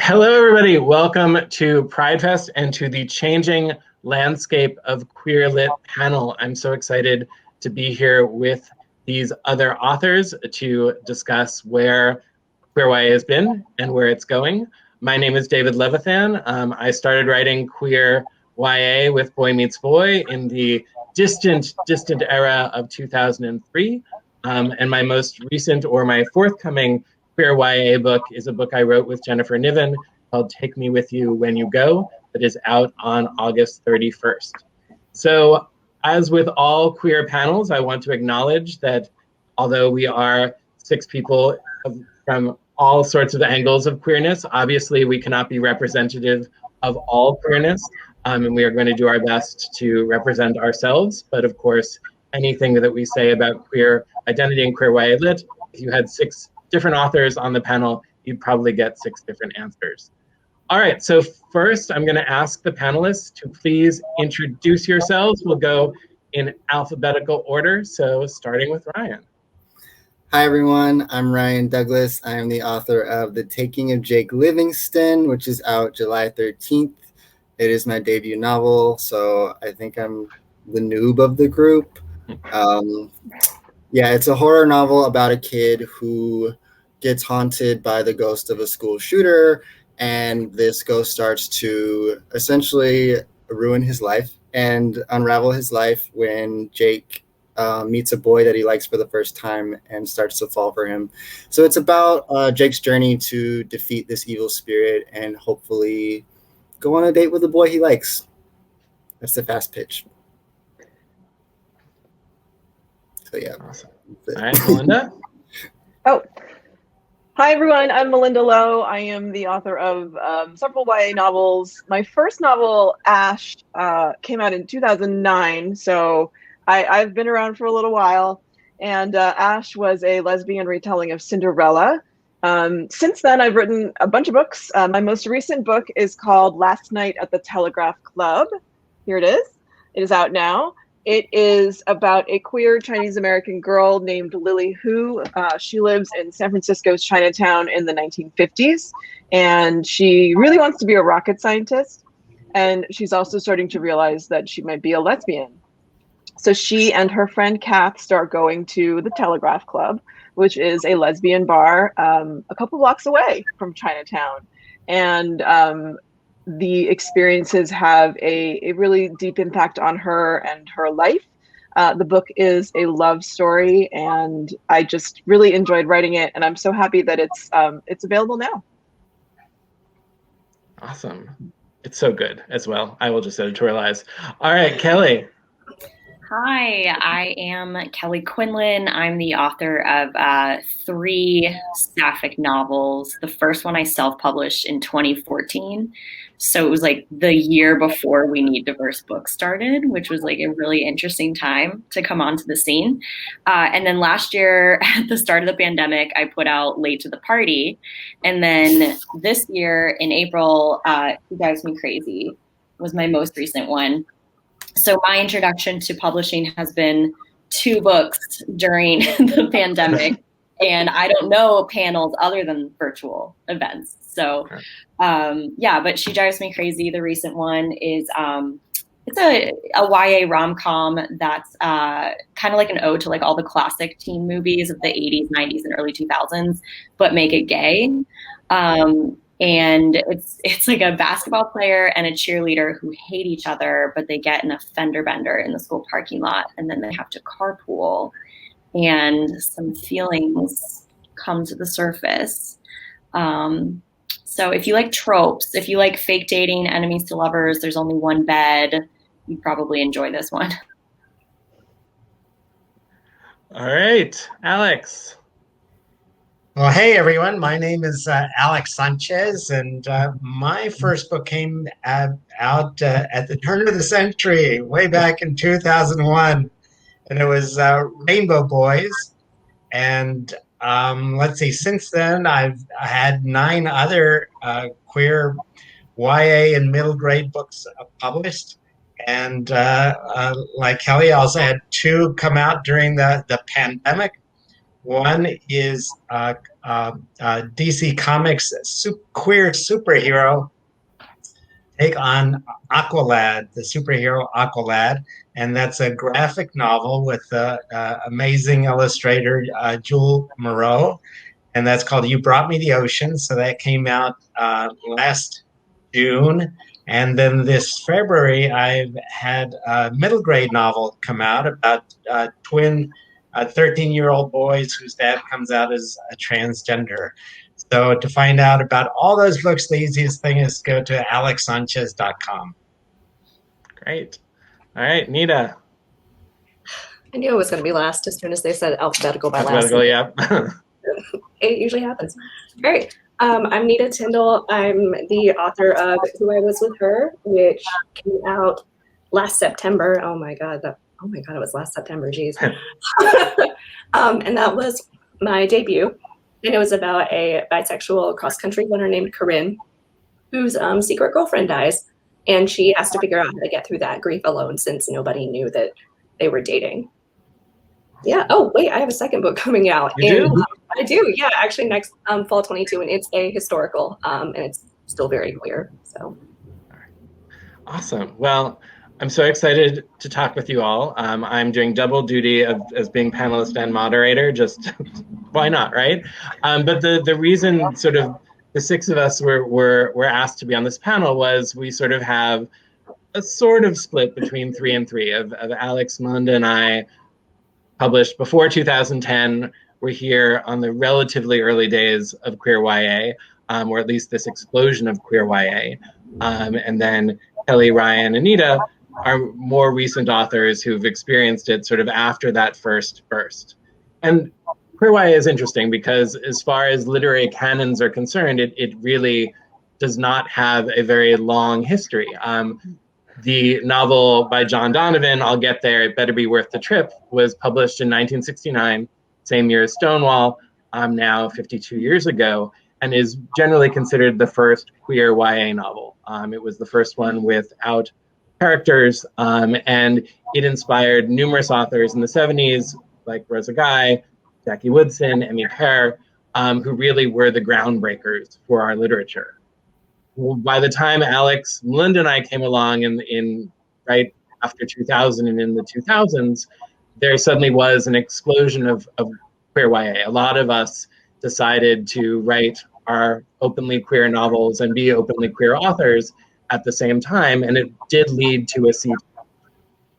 Hello, everybody. Welcome to Pride Fest and to the changing landscape of queer lit panel. I'm so excited to be here with these other authors to discuss where queer YA has been and where it's going. My name is David Levithan. I started writing queer YA with Boy Meets Boy in the distant era of 2003. And my most recent, or my forthcoming queer YA book, is a book I wrote with Jennifer Niven called Take Me With You When You Go, that is out on August 31st. So as with all queer panels, I want to acknowledge that although we are 6 people from all sorts of angles of queerness, obviously we cannot be representative of all queerness, and we are going to do our best to represent ourselves. But of course, anything that we say about queer identity and queer YA lit, if you had 6 different authors on the panel, you'd probably get 6 different answers. All right, so first I'm going to ask the panelists to please introduce yourselves. We'll go in alphabetical order, so starting with Ryan. Hi everyone, I'm Ryan Douglas. I am the author of The Taking of Jake Livingston, which is out July 13th. It is my debut novel, so I think I'm the noob of the group. Yeah, it's a horror novel about a kid who gets haunted by the ghost of a school shooter, and this ghost starts to essentially ruin his life and unravel his life when Jake meets a boy that he likes for the first time and starts to fall for him. So it's about Jake's journey to defeat this evil spirit and hopefully go on a date with a boy he likes. That's the fast pitch. So yeah. Awesome. All right, Malinda. Hi everyone, I'm Malindo Lo. I am the author of several YA novels. My first novel, Ash, came out in 2009, so I've been around for a little while. And Ash was a lesbian retelling of Cinderella. Since then, I've written a bunch of books. My most recent book is called Last Night at the Telegraph Club. Here it is. It is out now. It is about a queer Chinese-American girl named Lily Hu. She lives in San Francisco's Chinatown in the 1950s, and she really wants to be a rocket scientist. And she's also starting to realize that she might be a lesbian. So she and her friend Kath start going to the Telegraph Club, which is a lesbian bar a couple blocks away from Chinatown. And the experiences have a really deep impact on her and her life. The book is a love story, and I just really enjoyed writing it, and I'm so happy that it's available now. Awesome. It's so good as well. I will just editorialize. All right, Kelly. Hi, I am Kelly Quindlen. I'm the author of 3 sapphic novels. The first one I self-published in 2014. So it was like the year before We Need Diverse Books started, which was like a really interesting time to come onto the scene. And then last year at the start of the pandemic, I put out Late to the Party. And then this year in April, She Drives Me Crazy was my most recent one. So my introduction to publishing has been 2 books during the pandemic, and I don't know panels other than virtual events. So, yeah, but She Drives Me Crazy, the recent one, is it's a YA rom-com that's kind of like an ode to like all the classic teen movies of the 80s, 90s, and early 2000s, but make it gay. And it's like a basketball player and a cheerleader who hate each other, but they get in a fender bender in the school parking lot, and then they have to carpool, and some feelings come to the surface. So if you like tropes, if you like fake dating, enemies to lovers, there's only one bed, you'd probably enjoy this one. All right, Alex. Well, hey everyone, my name is Alex Sanchez, and my first book came out at the turn of the century, way back in 2001, and it was Rainbow Boys. And let's see, since then I've had 9 other queer YA and middle grade books published. And like Kelly, I also had 2 come out during the pandemic. One is DC Comics queer superhero take on Aqualad, the superhero Aqualad, and that's a graphic novel with amazing illustrator Jewel Moreau, and that's called You Brought Me the Ocean. So that came out last June. And then this February, I've had a middle grade novel come out about twin 13-year-old boys whose dad comes out as a transgender. So to find out about all those books, the easiest thing is to go to alexsanchez.com. Great. All right, Nita. I knew it was going to be last as soon as they said alphabetical by last. Alphabetical, yeah. It usually happens. All right. I'm Nita Tyndall. I'm the author of Who I Was With Her, which came out last September. Oh my God, it was last September, geez. And that was my debut. And it was about a bisexual cross-country runner named Corinne, whose secret girlfriend dies. And she has to figure out how to get through that grief alone since nobody knew that they were dating. Yeah. Oh, wait, I have a second book coming out. You do? I do. Yeah, actually next fall 22, and it's a historical, and it's still very queer. So. Awesome. Well, I'm so excited to talk with you all. I'm doing double duty as being panelist and moderator. Just why not, right? But the reason sort of the six of us were asked to be on this panel was we sort of have a sort of split between 3 and 3 of Alex, Malinda, and I published before 2010. We're here on the relatively early days of queer YA, or at least this explosion of queer YA. And then Kelly, Ryan, and Nita are more recent authors who've experienced it sort of after that first burst. And queer YA is interesting because as far as literary canons are concerned, it really does not have a very long history. The novel by John Donovan, I'll Get There, It Better Be Worth the Trip, was published in 1969, same year as Stonewall, now 52 years ago, and is generally considered the first queer YA novel. It was the first one without characters, and it inspired numerous authors in the 70s, like Rosa Guy, Jackie Woodson, Emmy Kerr, who really were the groundbreakers for our literature. By the time Alex, Malinda, and I came along in right after 2000 and in the 2000s, there suddenly was an explosion of queer YA. A lot of us decided to write our openly queer novels and be openly queer authors at the same time, and it did lead to a sea change.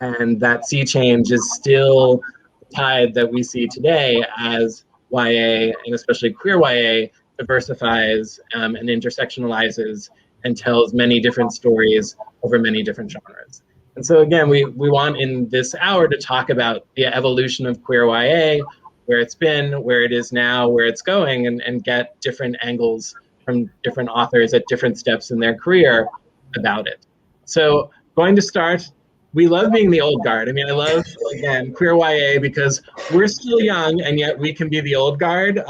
And that sea change is still the tide that we see today as YA, and especially queer YA, diversifies and intersectionalizes and tells many different stories over many different genres. And so again, we want in this hour to talk about the evolution of queer YA, where it's been, where it is now, where it's going, and get different angles from different authors at different steps in their career about it. So going to start, we love being the old guard. I mean, I love, again, queer YA because we're still young and yet we can be the old guard.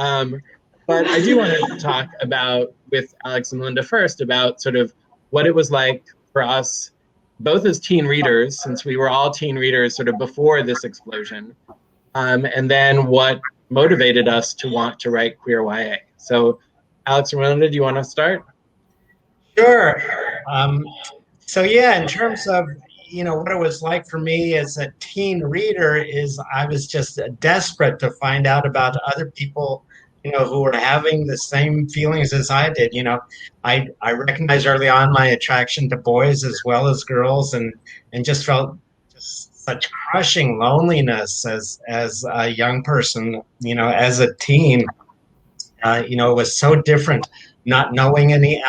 But I do want to talk about, with Alex and Malinda first, about sort of what it was like for us, both as teen readers, since we were all teen readers sort of before this explosion, and then what motivated us to want to write queer YA. So Alex and Malinda, do you want to start? Sure. So yeah, in terms of, what it was like for me as a teen reader is I was just desperate to find out about other people, who were having the same feelings as I did. I recognized early on my attraction to boys as well as girls, and just felt just such crushing loneliness as a young person, as a teen. It was so different, not knowing any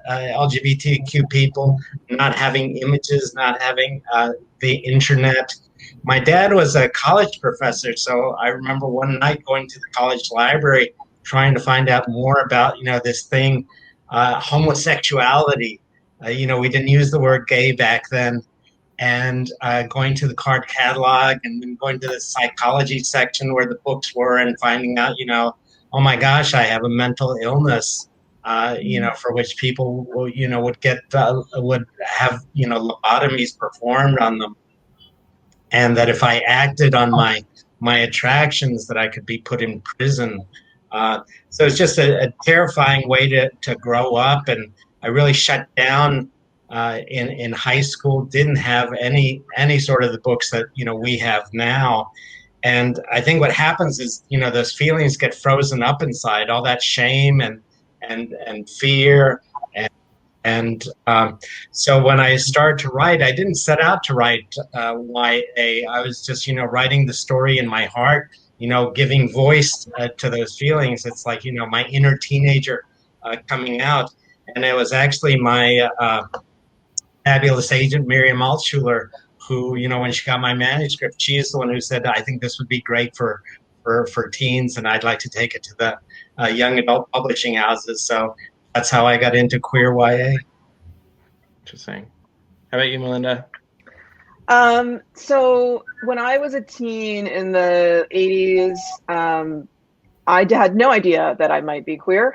LGBTQ people, not having images, not having the internet. My dad was a college professor, so I remember one night going to the college library trying to find out more about, this thing, homosexuality. We didn't use the word gay back then. And going to the card catalog and then going to the psychology section where the books were and finding out, oh my gosh, I have a mental illness, for which people would get, would have, lobotomies performed on them. And that if I acted on my my attractions that I could be put in prison. So it's just a terrifying way to grow up. And I really shut down in high school, didn't have any sort of the books that, we have now. And I think what happens is, those feelings get frozen up inside, all that shame and fear. So when I started to write, I didn't set out to write YA. I was just, writing the story in my heart, giving voice to those feelings. It's like, my inner teenager coming out. And it was actually my fabulous agent, Miriam Altschuler, who, when she got my manuscript, she's the one who said, I think this would be great for teens, and I'd like to take it to the young adult publishing houses. So that's how I got into queer YA. Interesting. How about you, Malinda? So when I was a teen in the 80s, I had no idea that I might be queer.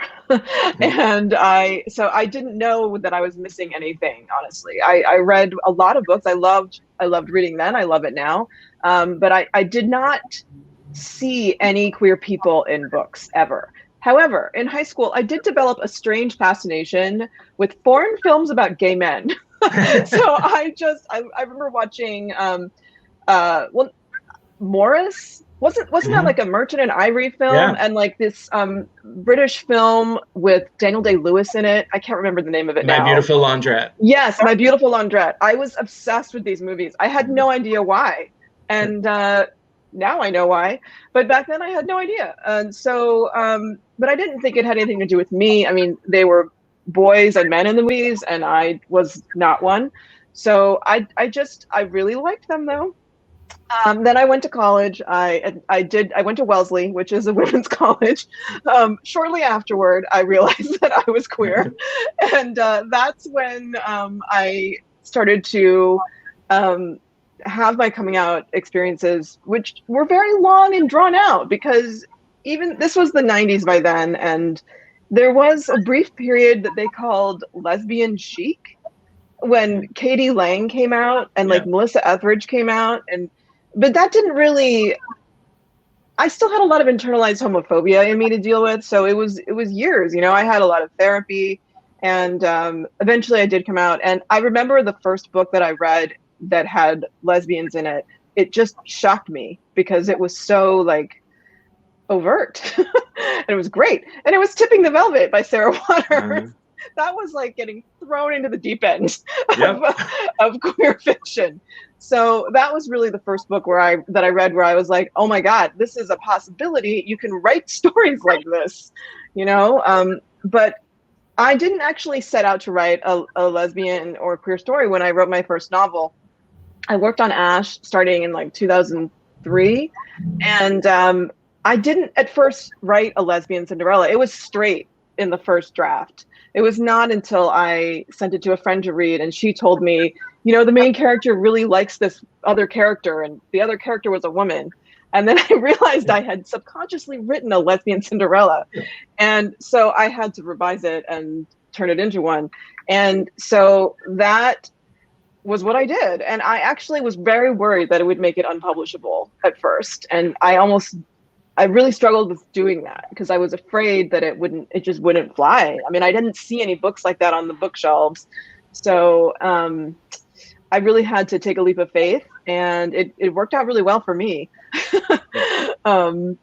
And I didn't know that I was missing anything, honestly. I read a lot of books. I loved reading then. I love it now. But I did not see any queer people in books ever. However, in high school, I did develop a strange fascination with foreign films about gay men. So I remember watching, Morris. Wasn't that like a Merchant and Ivory film? Yeah. And like this British film with Daniel Day-Lewis in it. I can't remember the name of it now. My Beautiful Laundrette. Yes, My Beautiful Laundrette. I was obsessed with these movies. I had no idea why. And now I know why. But back then I had no idea. And so, but I didn't think it had anything to do with me. I mean, they were boys and men in the movies, and I was not one. So I really liked them though. Then I went to college. I went to Wellesley, which is a women's college. Shortly afterward, I realized that I was queer. And that's when I started to have my coming out experiences, which were very long and drawn out, because even this was the 90s by then. And there was a brief period that they called lesbian chic when Katie Lang came out and like Melissa Etheridge came out. But that didn't really, I still had a lot of internalized homophobia in me to deal with. So it was years, I had a lot of therapy, and eventually I did come out. And I remember the first book that I read that had lesbians in it. It just shocked me because it was so like overt and it was great. And it was Tipping the Velvet by Sarah Waters. That was like getting thrown into the deep end of queer fiction. So that was really the first book that I read where I was like, oh my God, this is a possibility. You can write stories like this, but I didn't actually set out to write a lesbian or queer story when I wrote my first novel. I worked on Ash starting in like 2003. And I didn't at first write a lesbian Cinderella. It was straight in the first draft. It was not until I sent it to a friend to read and she told me, the main character really likes this other character and the other character was a woman. And then I realized I had subconsciously written a lesbian Cinderella. And so I had to revise it and turn it into one. And so that was what I did. And I actually was very worried that it would make it unpublishable at first. And I really struggled with doing that because I was afraid that it just wouldn't fly. I mean, I didn't see any books like that on the bookshelves. So I really had to take a leap of faith, and it worked out really well for me. So,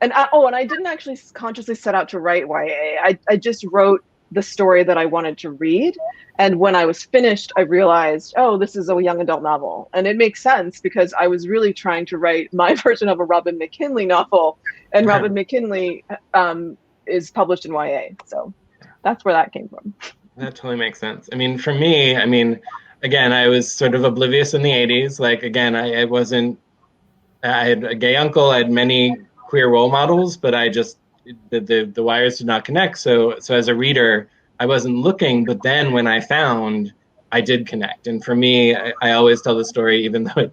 and I didn't actually consciously set out to write YA. I just wrote the story that I wanted to read. And when I was finished, I realized, this is a young adult novel. And it makes sense because I was really trying to write my version of a Robin McKinley novel. And Robin McKinley is published in YA. So that's where that came from. That totally makes sense. I mean, for me, again, I was sort of oblivious in the 80s. Like, again, I had a gay uncle, I had many queer role models, but the wires did not connect. So as a reader, I wasn't looking, but then when I found, I did connect. And for me, I always tell the story, even though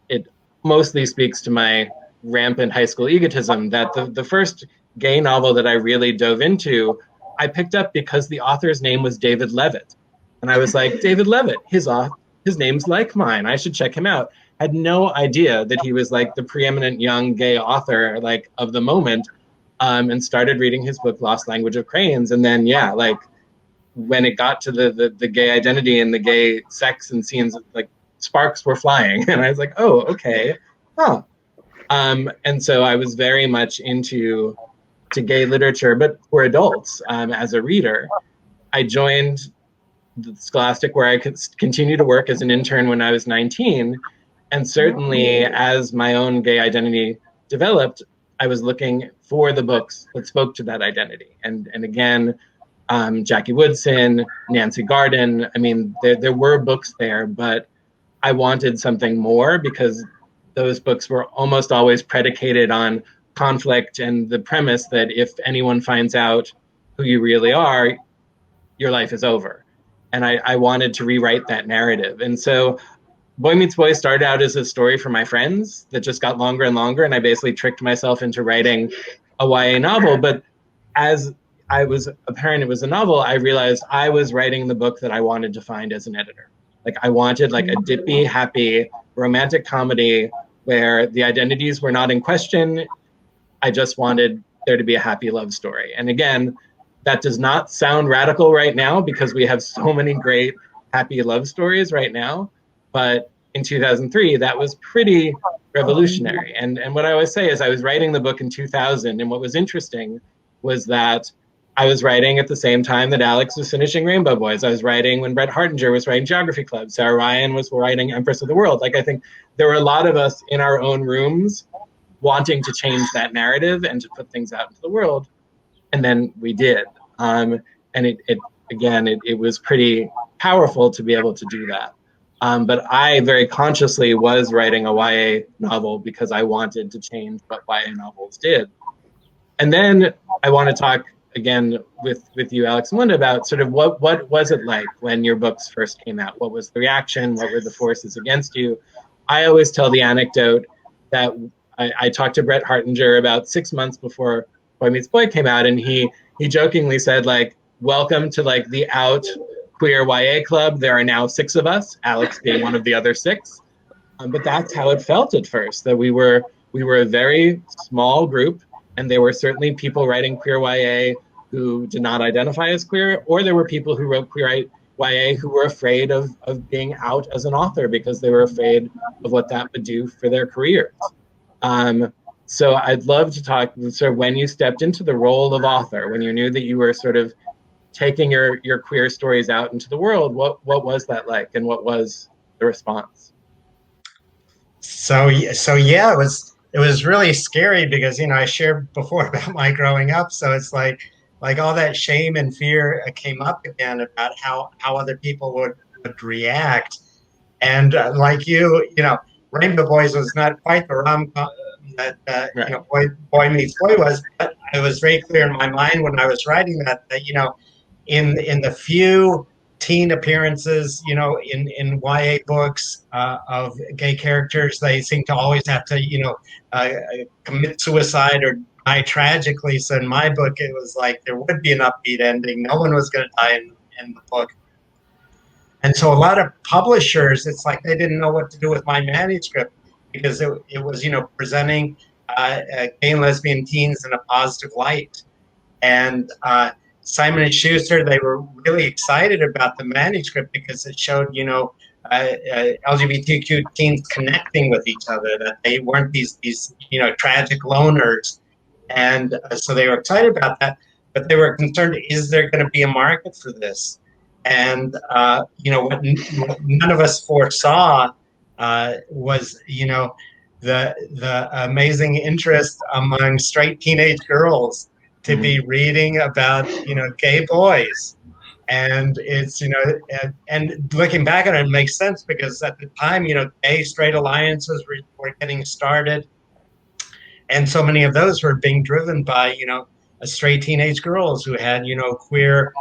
it mostly speaks to my rampant high school egotism, that the first gay novel that I really dove into, I picked up because the author's name was David Levithan. And I was like, David Levitt, his name's like mine. I should check him out. had no idea that he was like the preeminent young gay author like of the moment, and started reading his book Lost Language of Cranes. And then like when it got to the gay identity and the gay sex and scenes, like sparks were flying. And I was like, oh, okay, huh. And so I was very much into gay literature, but for adults, as a reader. I joined the Scholastic, where I could continue to work as an intern when I was 19. And certainly as my own gay identity developed, I was looking for the books that spoke to that identity. And again, Jackie Woodson, Nancy Garden, I mean, there were books there, but I wanted something more, because those books were almost always predicated on conflict and the premise that if anyone finds out who you really are, your life is over. And I wanted to rewrite that narrative. And so Boy Meets Boy started out as a story for my friends that just got longer and longer, and I basically tricked myself into writing a YA novel. But as I was apparent it was a novel, I realized I was writing the book that I wanted to find as an editor. Like I wanted like a dippy, happy, romantic comedy where the identities were not in question. I just wanted there to be a happy love story. And again, that does not sound radical right now because we have so many great happy love stories right now. But in 2003, that was pretty revolutionary. And what I always say is I was writing the book in 2000. And what was interesting was that I was writing at the same time that Alex was finishing Rainbow Boys. I was writing when Brett Hartinger was writing Geography Club. Sarah Ryan was writing Empress of the World. Like I think there were a lot of us in our own rooms wanting to change that narrative and to put things out into the world. And then we did. And it was pretty powerful to be able to do that. But I very consciously was writing a YA novel because I wanted to change what YA novels did. And then I want to talk again with you, Alex and Malinda, about sort of what was it like when your books first came out? What was the reaction? What were the forces against you? I always tell the anecdote that I talked to Brett Hartinger about 6 months before Boy Meets Boy came out, and he jokingly said, like, welcome to like the out queer YA club. There are now 6 of us, Alex being one of the other 6. But that's how it felt at first, that we were a very small group, and there were certainly people writing queer YA who did not identify as queer, or there were people who wrote queer YA who were afraid of being out as an author because they were afraid of what that would do for their careers. So I'd love to talk sort of when you stepped into the role of author, when you knew that you were sort of taking your queer stories out into the world, what was that like, and what was the response? So yeah, it was really scary because, you know, I shared before about my growing up. So it's like all that shame and fear came up again about how other people would react. And like you know, Rainbow Boys was not quite the rom-com that right. You know, Boy Meets Boy was, but it was very clear in my mind when I was writing that you know, in the few teen appearances, you know, in YA books of gay characters, they seem to always have to, you know, commit suicide or die tragically. So in my book, it was like there would be an upbeat ending. No one was going to die in the book. And so a lot of publishers, it's like they didn't know what to do with my manuscript because it was, you know, presenting gay and lesbian teens in a positive light. And Simon & Schuster, they were really excited about the manuscript because it showed, you know, LGBTQ teens connecting with each other, that they weren't these you know, tragic loners. And so they were excited about that, but they were concerned, is there going to be a market for this? And, you know, what none of us foresaw was, you know, the amazing interest among straight teenage girls to be reading about, you know, gay boys. And it's, you know, and looking back on it, it makes sense because at the time, you know, gay straight alliances were getting started. And so many of those were being driven by, you know, straight teenage girls who had, you know, queer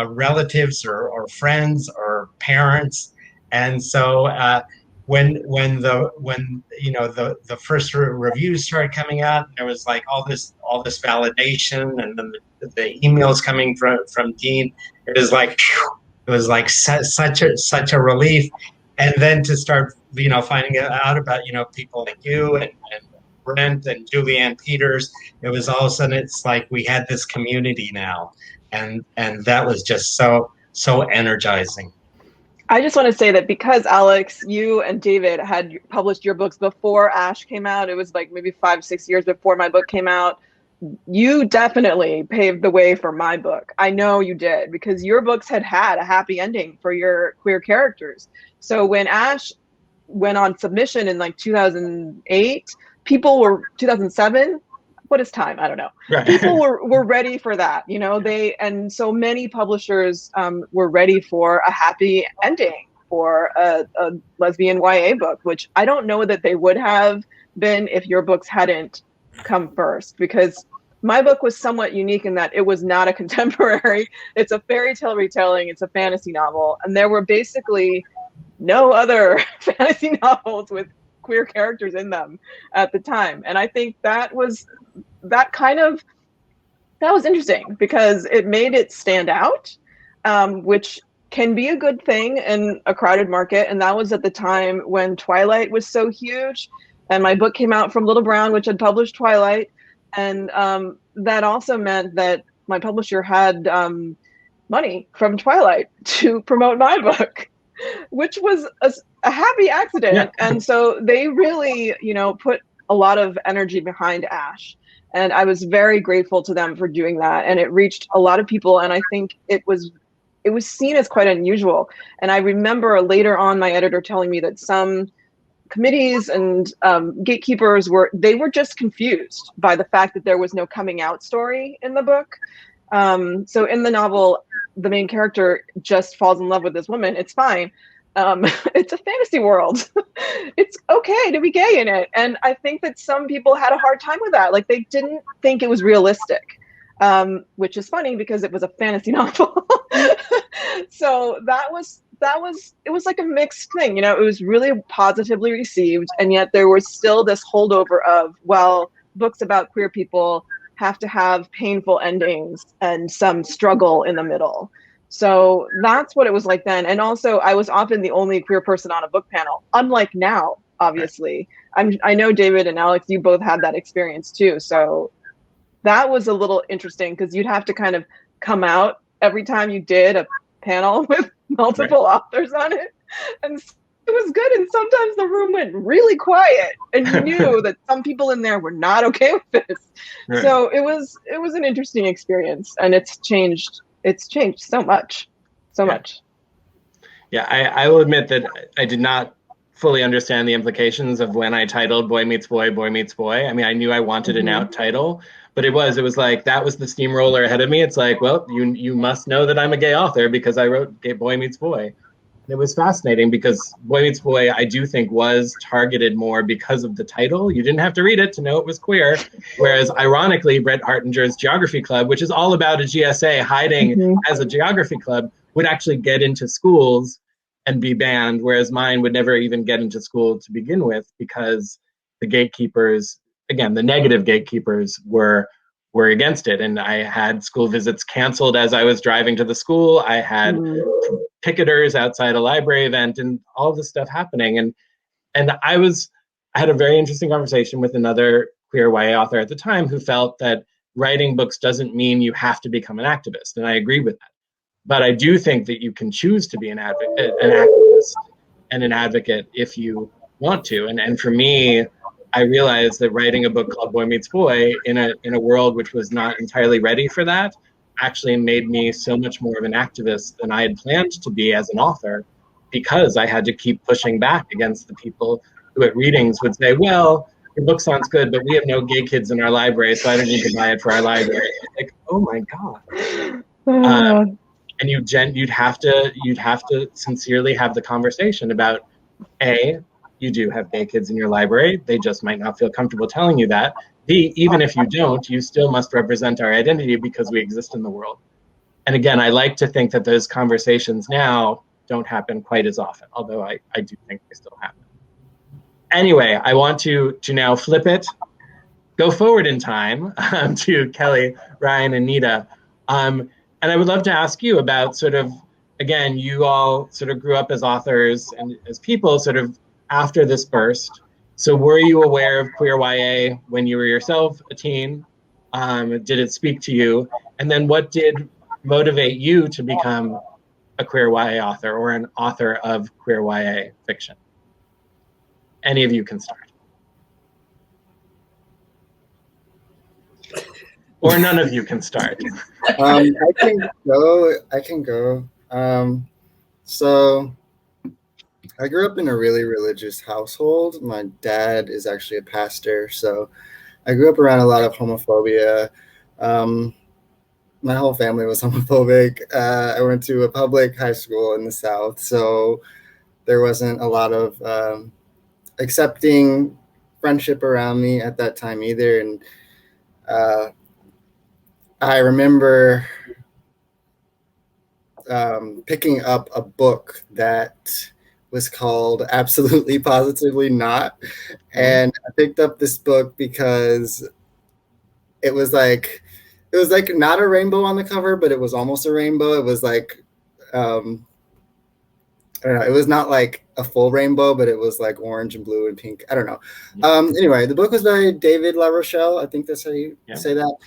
relatives or friends or parents. And so when you know the first reviews started coming out, there was like all this validation, and then the emails coming from Dean. It was like such a relief. And then to start finding out about, people like you and Brent and Julianne Peters, it was all of a sudden, it's like we had this community now. And that was just so energizing. I just want to say that because Alex, you and David had published your books before Ash came out, it was like maybe 5-6 years before my book came out. You definitely paved the way for my book. I know you did, because your books had a happy ending for your queer characters. So when Ash went on submission in like 2008, 2007, what is time? I don't know. Right. People were ready for that, and so many publishers were ready for a happy ending for a lesbian YA book, which I don't know that they would have been if your books hadn't come first, because my book was somewhat unique in that it was not a contemporary. It's a fairy tale retelling. It's a fantasy novel. And there were basically no other fantasy novels with queer characters in them at the time. And I think that was interesting because it made it stand out, which can be a good thing in a crowded market. And that was at the time when Twilight was so huge. And my book came out from Little Brown, which had published Twilight. And that also meant that my publisher had money from Twilight to promote my book, which was a happy accident. Yeah. And so they really, put a lot of energy behind Ash. And I was very grateful to them for doing that. And it reached a lot of people. And I think it was seen as quite unusual. And I remember later on my editor telling me that some committees and gatekeepers were just confused by the fact that there was no coming out story in the book. So in the novel, the main character just falls in love with this woman. It's fine. It's a fantasy world. It's okay to be gay in it. And I think that some people had a hard time with that. Like, they didn't think it was realistic, which is funny because it was a fantasy novel. So it was like a mixed thing. It was really positively received. And yet there was still this holdover of, well, books about queer people have to have painful endings and some struggle in the middle. So that's what it was like then. And also, I was often the only queer person on a book panel, unlike now, obviously. I know David and Alex, you both had that experience too. So that was a little interesting because you'd have to kind of come out every time you did a panel with multiple authors on it. And it was good. And sometimes the room went really quiet and you knew that some people in there were not okay with this. Right. So it was an interesting experience, and it's changed so much. Yeah, I will admit that I did not fully understand the implications of when I titled Boy Meets Boy, Boy Meets Boy. I mean, I knew I wanted an out title, but it was like, that was the steamroller ahead of me. It's like, well, you must know that I'm a gay author because I wrote Boy Meets Boy. And it was fascinating because Boy Meets Boy, I do think, was targeted more because of the title. You didn't have to read it to know it was queer. Whereas, ironically, Brett Hartinger's Geography Club, which is all about a GSA hiding as a geography club, would actually get into schools and be banned, whereas mine would never even get into school to begin with because the gatekeepers, again, the negative gatekeepers were against it. And I had school visits canceled as I was driving to the school. I had picketers outside a library event and all this stuff happening. And I had a very interesting conversation with another queer YA author at the time who felt that writing books doesn't mean you have to become an activist. And I agree with that. But I do think that you can choose to be an activist and an advocate if you want to. And for me, I realized that writing a book called Boy Meets Boy in a world which was not entirely ready for that actually made me so much more of an activist than I had planned to be as an author, because I had to keep pushing back against the people who at readings would say, well, your book sounds good, but we have no gay kids in our library, so I don't need to buy it for our library. Like, oh my God. And you'd have to sincerely have the conversation about, A, you do have gay kids in your library. They just might not feel comfortable telling you that. B, even if you don't, you still must represent our identity because we exist in the world. And again, I like to think that those conversations now don't happen quite as often, although I do think they still happen. Anyway, I want to now flip it, go forward in time to Kelly, Ryan, and Nita. And I would love to ask you about sort of, again, you all sort of grew up as authors and as people, sort of after this burst. So were you aware of queer YA when you were yourself a teen? Did it speak to you? And then what did motivate you to become a queer YA author or an author of queer YA fiction? Any of you can start. Or none of you can start. I can go. So I grew up in a really religious household. My dad is actually a pastor, so I grew up around a lot of homophobia. My whole family was homophobic. I went to a public high school in the South, so there wasn't a lot of accepting friendship around me at that time either. And I remember picking up a book that was called Absolutely Positively Not. And I picked up this book because it was like not a rainbow on the cover, but it was almost a rainbow. It was like I don't know. It was not like a full rainbow, but it was like orange and blue and pink. I don't know. Anyway, the book was by David Levithan. I think that's how you say that.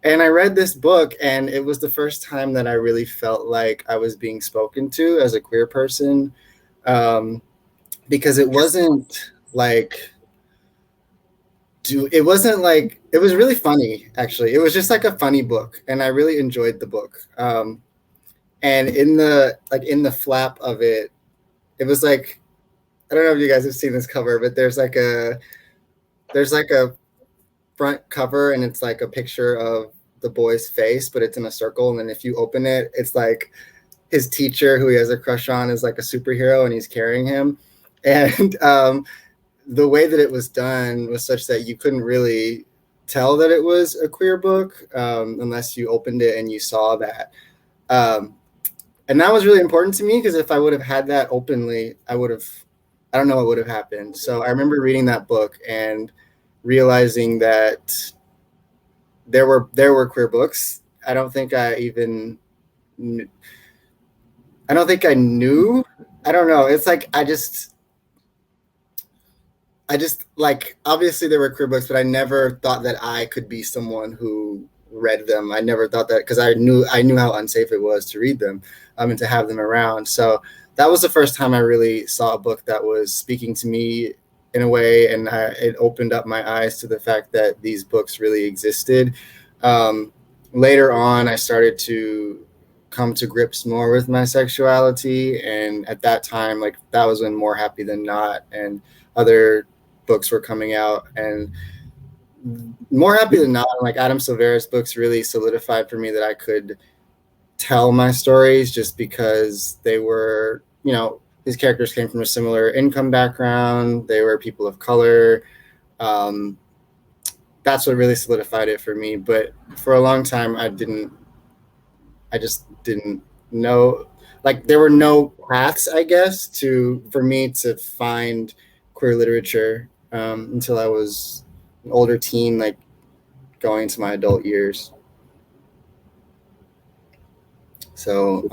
And I read this book, and it was the first time that I really felt like I was being spoken to as a queer person, because it wasn't like, it was really funny, actually. It was just like a funny book, and I really enjoyed the book. And in the flap of it, it was like, I don't know if you guys have seen this cover, but there's like a front cover, and it's like a picture of the boy's face, but it's in a circle. And then if you open it, it's like his teacher, who he has a crush on, is like a superhero, and he's carrying him. And the way that it was done was such that you couldn't really tell that it was a queer book unless you opened it and you saw that. And that was really important to me, because if I would have had that openly, I don't know what would have happened. So I remember reading that book and realizing that there were queer books. I don't think I knew. I don't know. It's like, I just like, obviously there were queer books, but I never thought that I could be someone who read them. I never thought that, because I knew how unsafe it was to read them and to have them around. So that was the first time I really saw a book that was speaking to me in a way, and it opened up my eyes to the fact that these books really existed. Later on, I started to come to grips more with my sexuality, and at that time, like, that was when More Happy Than Not and other books were coming out, and More Happy Than Not, like Adam Silvera's books, really solidified for me that I could tell my stories, just because they were, these characters came from a similar income background. They were people of color. That's what really solidified it for me. But for a long time, I just didn't know, like, there were no paths, I guess, for me to find queer literature until I was an older teen, like going into my adult years. So,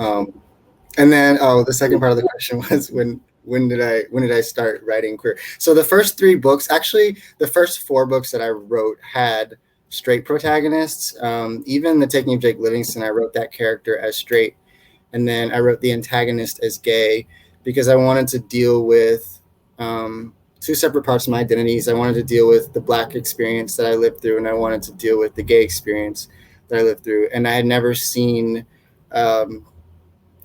and then, the second part of the question was when did I start writing queer? So the first 3 books, actually, the first 4 books that I wrote had straight protagonists. Even The Taking of Jake Livingston, I wrote that character as straight, and then I wrote the antagonist as gay, because I wanted to deal with 2 separate parts of my identities. I wanted to deal with the Black experience that I lived through, and I wanted to deal with the gay experience that I lived through. And I had never seen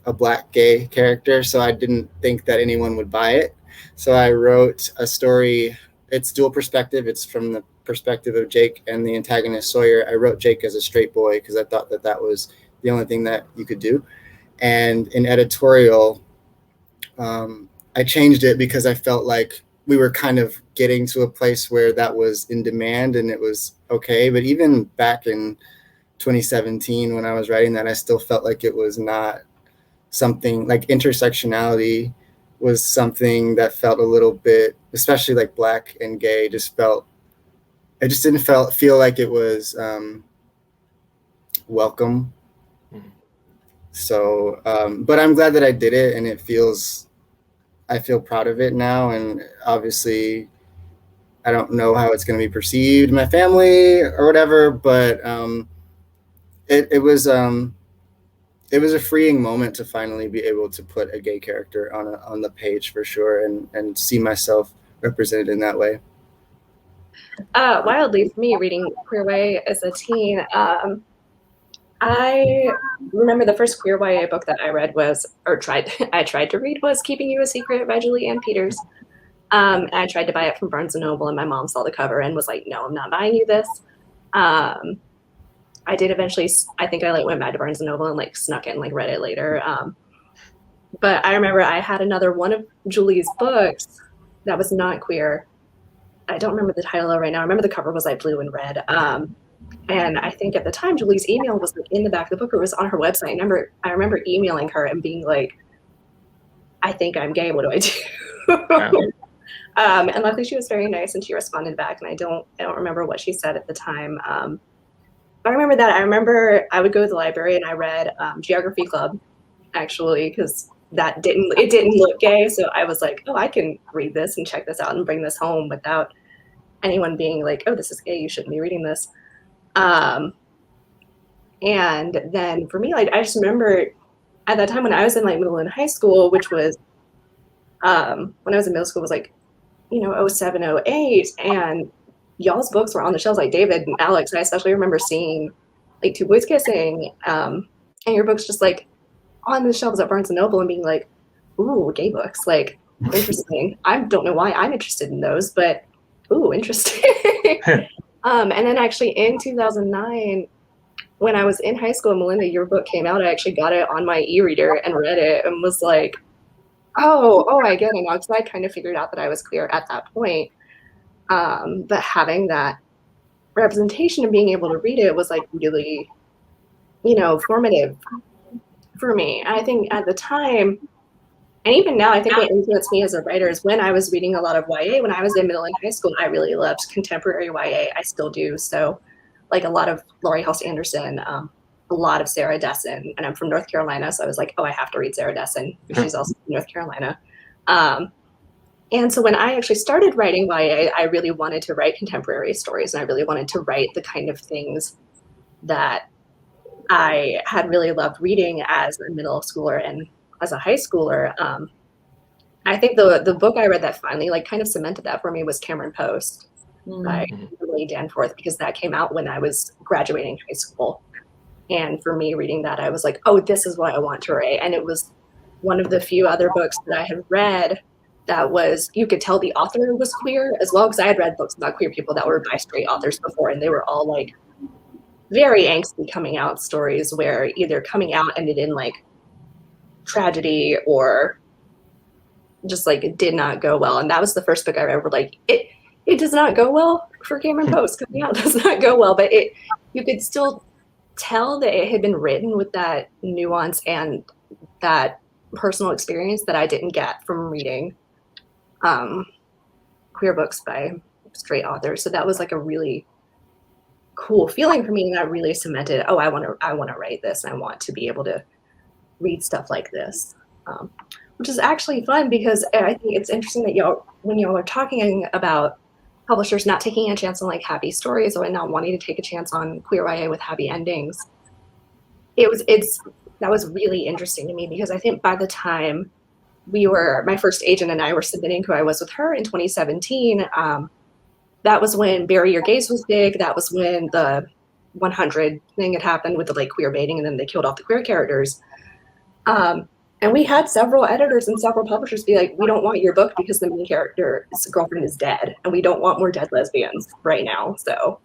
a Black gay character, so I didn't think that anyone would buy it. So I wrote a story. It's dual perspective. It's from the perspective of Jake and the antagonist Sawyer. I wrote Jake as a straight boy because I thought that was the only thing that you could do. And in editorial, I changed it because I felt like we were kind of getting to a place where that was in demand and it was okay. But even back in 2017, when I was writing that, I still felt like it was not something, like intersectionality was something that felt a little bit, especially like Black and gay, it just didn't feel like it was welcome. So, but I'm glad that I did it, and it feels I feel proud of it now. And obviously, I don't know how it's going to be perceived in my family or whatever, but it was a freeing moment to finally be able to put a gay character on the page for sure, and see myself represented in that way. Wildly, for me, reading queer YA as a teen, I remember the first queer YA book that I read I tried to read was Keeping You a Secret by Julie Ann Peters. I tried to buy it from Barnes & Noble, and my mom saw the cover and was like, no, I'm not buying you this. I did eventually, I think I like went back to Barnes & Noble and like snuck it and like read it later. But I remember I had another one of Julie's books that was not queer. I don't remember the title of it right now. I remember the cover was like blue and red. And I think at the time, Julie's email was like in the back of the book, or it was on her website. I remember emailing her and being like, I think I'm gay. What do I do? Yeah. And luckily she was very nice and she responded back. And I don't remember what she said at the time. But I remember that. I remember I would go to the library and I read Geography Club, actually, because it didn't look gay. So I was like, oh, I can read this and check this out and bring this home without anyone being like, oh, this is gay, you shouldn't be reading this. And then for me, like, I just remember at that time when I was in like middle and high school, which was when I was in middle school was like, 07, 08, and y'all's books were on the shelves, like David and Alex. And I especially remember seeing like Two Boys Kissing, and your books just like on the shelves at Barnes & Noble and being like, ooh, gay books, like interesting. I don't know why I'm interested in those, but ooh, interesting. And then actually in 2009, when I was in high school, Malinda, your book came out, I actually got it on my e-reader and read it and was like, oh, I get it now, because I kind of figured out that I was queer at that point. But having that representation and being able to read it was like really, formative for me. I think at the time, and even now, I think what influenced me as a writer is when I was reading a lot of YA. When I was in middle and high school, I really loved contemporary YA. I still do. So like a lot of Laurie Halse Anderson, a lot of Sarah Dessen, and I'm from North Carolina. So I was like, oh, I have to read Sarah Dessen. She's also from North Carolina. And so when I actually started writing YA, I really wanted to write contemporary stories, and I really wanted to write the kind of things that I had really loved reading as a middle schooler and as a high schooler. I think the book I read that finally like kind of cemented that for me was Cameron Post by Lily Danforth, because that came out when I was graduating high school. And for me reading that, I was like, oh, this is what I want to write. And it was one of the few other books that I had read that was, you could tell the author was queer as well, because I had read books about queer people that were by straight authors before, and they were all like very angsty coming out stories where either coming out ended in like tragedy or just like it did not go well. And that was the first book I read where like it does not go well for Cameron Post. Coming out does not go well, but you could still tell that it had been written with that nuance and that personal experience that I didn't get from reading queer books by straight authors. So that was like a really cool feeling for me, and that really cemented, oh, I want to write this, and I want to be able to read stuff like this, which is actually fun, because I think it's interesting that when y'all are talking about publishers not taking a chance on like happy stories or not wanting to take a chance on queer YA with happy endings, that was really interesting to me, because I think by the time my first agent and I were submitting who I was with her in 2017, that was when Bury Your Gaze was big. That was when the 100 thing had happened with the like queer baiting, and then they killed off the queer characters. And we had several editors and several publishers be like, we don't want your book because the main character's girlfriend is dead, and we don't want more dead lesbians right now. So,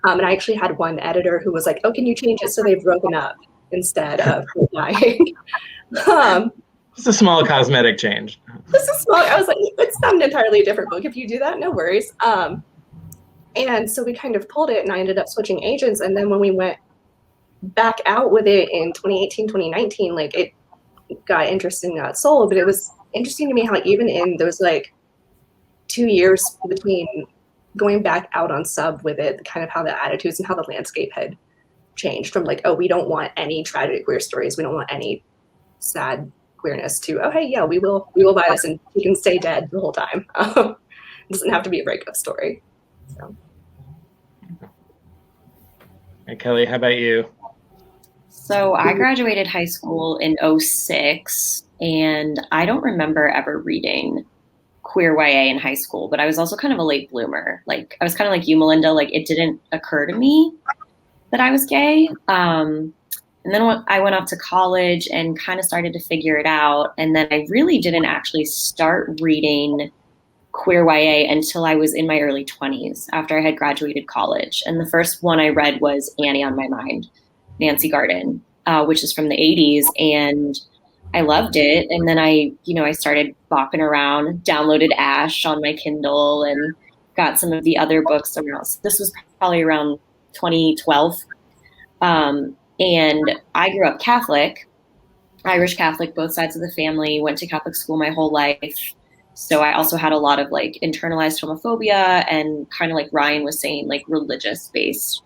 and I actually had one editor who was like, oh, can you change it so they've broken up instead of her dying? It's a small cosmetic change. This is small. I was like, it's not an entirely different book. If you do that, no worries. And so we kind of pulled it, and I ended up switching agents. And then when we went back out with it in 2018, 2019, like it got interesting, got sold. But it was interesting to me how even in those like 2 years between going back out on sub with it, kind of how the attitudes and how the landscape had changed from like, oh, we don't want any tragic queer stories. We don't want any sad queerness to, oh, hey, yeah, we will buy this, and you can stay dead the whole time. It doesn't have to be a breakup story. So. Hey, Kelly, how about you? So I graduated high school in 06, and I don't remember ever reading queer YA in high school, but I was also kind of a late bloomer. Like, I was kind of like you, Malinda, like it didn't occur to me that I was gay. And then I went off to college and kind of started to figure it out. And then I really didn't actually start reading queer YA until I was in my early 20s, after I had graduated college. And the first one I read was Annie on My Mind, Nancy Garden, which is from the 80s. And I loved it. And then I started bopping around, downloaded Ash on my Kindle, and got some of the other books around. This was probably around 2012. And I grew up Catholic, Irish Catholic, both sides of the family, went to Catholic school my whole life. So I also had a lot of like internalized homophobia and kind of like Ryan was saying, like religious-based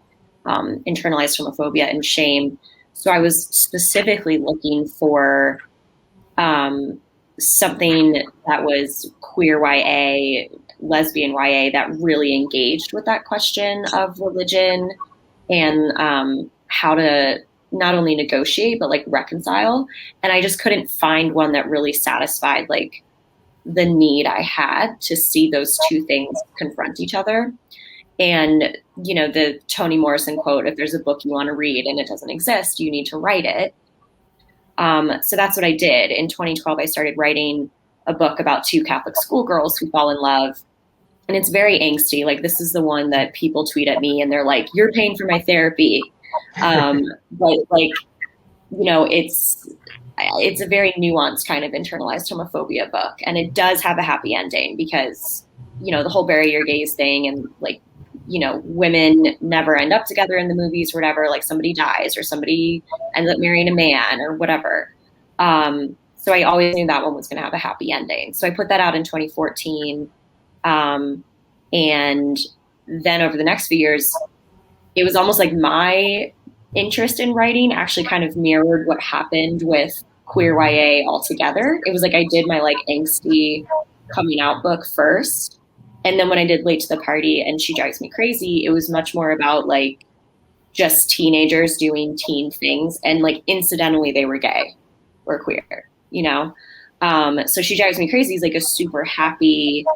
internalized homophobia and shame. So I was specifically looking for something that was queer YA, lesbian YA, that really engaged with that question of religion and how to not only negotiate, but like reconcile. And I just couldn't find one that really satisfied like the need I had to see those two things confront each other. And, you know, the Toni Morrison quote, if there's a book you want to read and it doesn't exist, you need to write it. So that's what I did. In 2012, I started writing a book about two Catholic schoolgirls who fall in love. And it's very angsty. Like, this is the one that people tweet at me and they're like, you're paying for my therapy. But like, you know, it's a very nuanced kind of internalized homophobia book. And it does have a happy ending because, you know, the whole bury your gays thing and like, you know, women never end up together in the movies or whatever, like somebody dies or somebody ends up marrying a man or whatever. So I always knew that one was going to have a happy ending. So I put that out in 2014. And then over the next few years, it was almost like my interest in writing actually kind of mirrored what happened with queer YA altogether. It was like I did my like angsty coming out book first. And then when I did Late to the Party and She Drives Me Crazy, it was much more about like just teenagers doing teen things. And like incidentally, they were gay or queer, you know? So She Drives Me Crazy is like a super happy,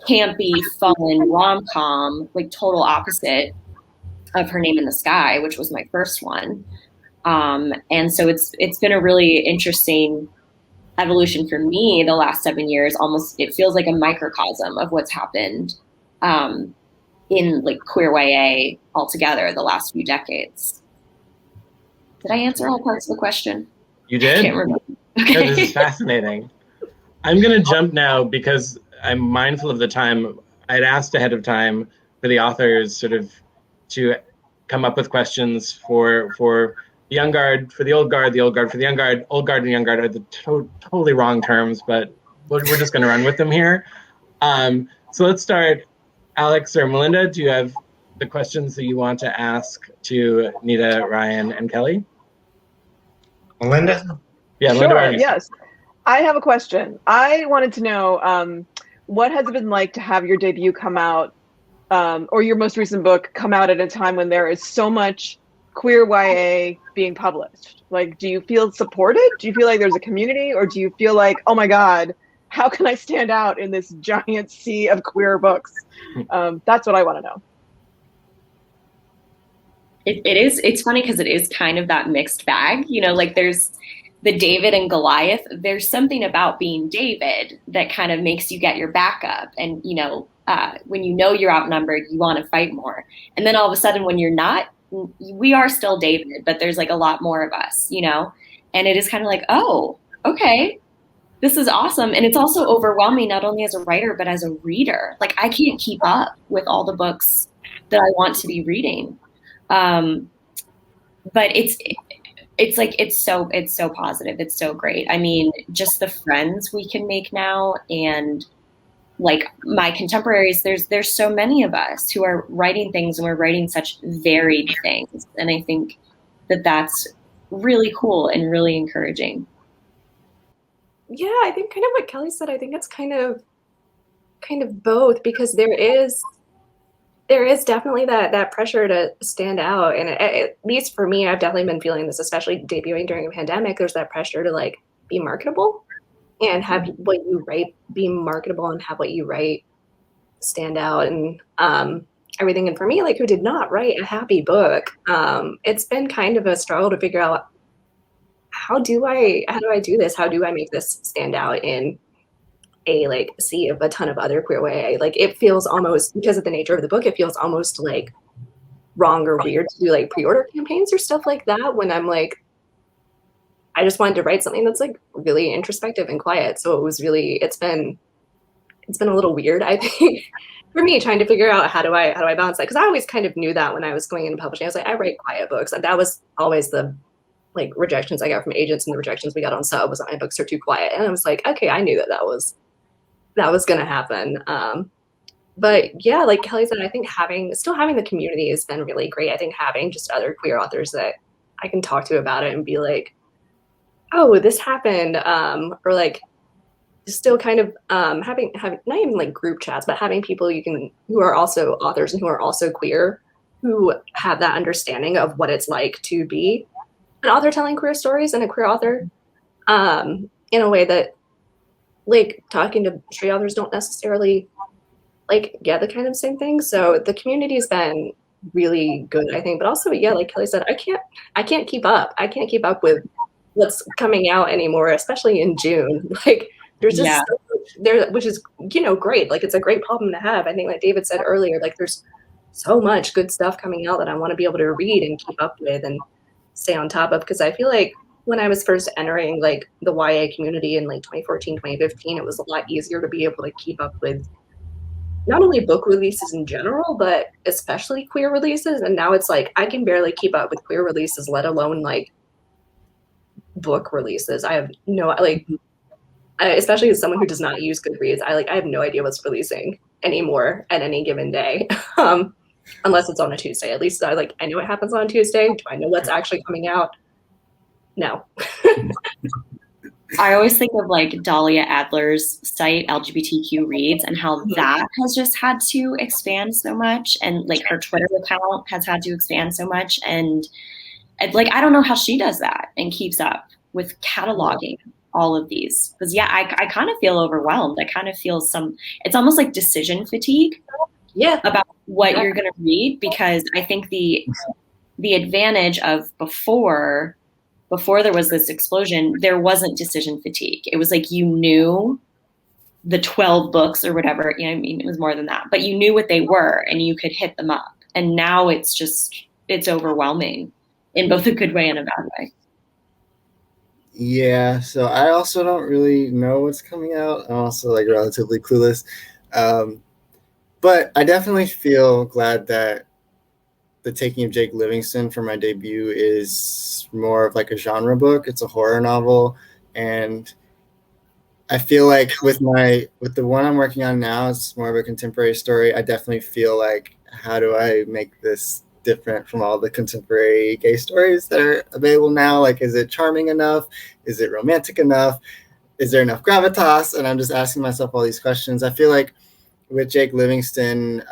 campy, fun rom-com, like total opposite of Her Name in the Sky, which was my first one. And so it's been a really interesting evolution for me the last 7 years. Almost, it feels like a microcosm of what's happened in like queer YA altogether the last few decades. Did I answer all parts of the question? You did? I can't remember. Okay. Yeah, this is fascinating. I'm going to jump now because I'm mindful of the time. I'd asked ahead of time for the authors sort of to come up with questions for the young guard, for the old guard for the young guard. Old guard and young guard are the totally wrong terms, but we're just going to run with them here. So let's start. Alex or Malinda, do you have the questions that you want to ask to Nita, Ryan, and Kelly? Malinda? Yeah, sure, Malinda. Yes. I have a question. I wanted to know what has it been like to have your debut come out or your most recent book come out at a time when there is so much queer YA being published? Like, do you feel supported? Do you feel like there's a community, or do you feel like, oh my God, how can I stand out in this giant sea of queer books? That's what I want to know. It's funny because it is kind of that mixed bag, you know, like there's the David and Goliath. There's something about being David that kind of makes you get your back up. And, you know, when you know you're outnumbered, you want to fight more. And then all of a sudden when you're not, we are still David, but there's like a lot more of us, you know, and it is kind of like, oh, okay, this is awesome. And it's also overwhelming, not only as a writer, but as a reader. Like I can't keep up with all the books that I want to be reading. But it's like, it's so positive. It's so great. I mean, just the friends we can make now, and like my contemporaries, there's so many of us who are writing things, and we're writing such varied things. And I think that that's really cool and really encouraging. Yeah, I think kind of what Kelly said. I think it's kind of both, because there is definitely that pressure to stand out, and at least for me, I've definitely been feeling this, especially debuting during a pandemic. There's that pressure to like be marketable and have what you write be marketable and have what you write stand out, and everything. And for me, like, who did not write a happy book, it's been kind of a struggle to figure out how do I do this? How do I make this stand out in a like sea of a ton of other queer YA? Like, it feels almost, because of the nature of the book, it feels almost like wrong or weird to do like pre-order campaigns or stuff like that, when I'm like, I just wanted to write something that's like really introspective and quiet. So it was really, it's been a little weird, I think, for me, trying to figure out how do I balance that, because I always kind of knew that when I was going into publishing. I was like, I write quiet books, and that was always the like rejections I got from agents, and the rejections we got on sub was that my books are too quiet. And I was like, okay, I knew that was going to happen. But yeah, like Kelly said, I think still having the community has been really great. I think having just other queer authors that I can talk to about it and be like, oh, this happened, or like still kind of having not even like group chats, but having people who are also authors and who are also queer, who have that understanding of what it's like to be an author telling queer stories and a queer author, in a way that like talking to straight authors don't necessarily like get the kind of same thing. So the community has been really good, I think. But also, yeah, like Kelly said, I can't keep up. I can't keep up with what's coming out anymore, especially in June. Like, there's just so much there, which is, great. Like, it's a great problem to have. I think, like David said earlier, like, there's so much good stuff coming out that I want to be able to read and keep up with and stay on top of. Because I feel like when I was first entering like the YA community in like 2014, 2015, it was a lot easier to be able to keep up with not only book releases in general, but especially queer releases. And now it's like I can barely keep up with queer releases, let alone like book releases. I have no, like, especially as someone who does not use Goodreads, I have no idea what's releasing anymore at any given day, unless it's on a Tuesday. At least I know what happens on a Tuesday. Do I know what's actually coming out? No. I always think of like Dahlia Adler's site, LGBTQ Reads, and how that has just had to expand so much. And like her Twitter account has had to expand so much. And like, I don't know how she does that and keeps up with cataloging all of these. Because yeah, I kind of feel overwhelmed. I kind of feel it's almost like decision fatigue about what you're going to read. Because I think the advantage of before there was this explosion, there wasn't decision fatigue. It was like you knew the 12 books or whatever. I mean, it was more than that, but you knew what they were and you could hit them up. And now it's overwhelming in both a good way and a bad way. Yeah, so I also don't really know what's coming out. I'm also like relatively clueless. But I definitely feel glad that The Taking of Jake Livingston for my debut is more of like a genre book. It's a horror novel, and I feel like with the one I'm working on now, it's more of a contemporary story. I definitely feel like, how do I make this different from all the contemporary gay stories that are available now? Like, is it charming enough? Is it romantic enough? Is there enough gravitas? And I'm just asking myself all these questions. I feel like with Jake Livingston,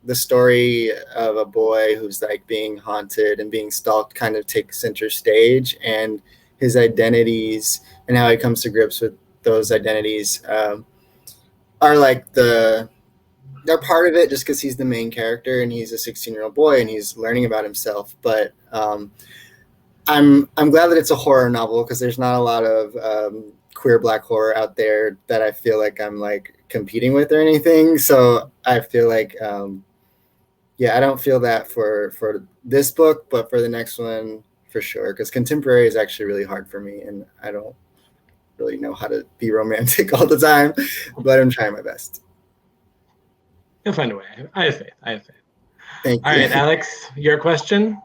the story of a boy who's like being haunted and being stalked kind of takes center stage, and his identities and how he comes to grips with those identities are like they're part of it, just because he's the main character and he's a 16-year-old boy and he's learning about himself. But I'm glad that it's a horror novel, because there's not a lot of queer Black horror out there that I feel like I'm like competing with or anything. So I feel like I don't feel that for this book, but for the next one for sure, because contemporary is actually really hard for me, and I don't really know how to be romantic all the time, but I'm trying my best. You'll find a way. I have faith. Thank you. All right, Alex, your question?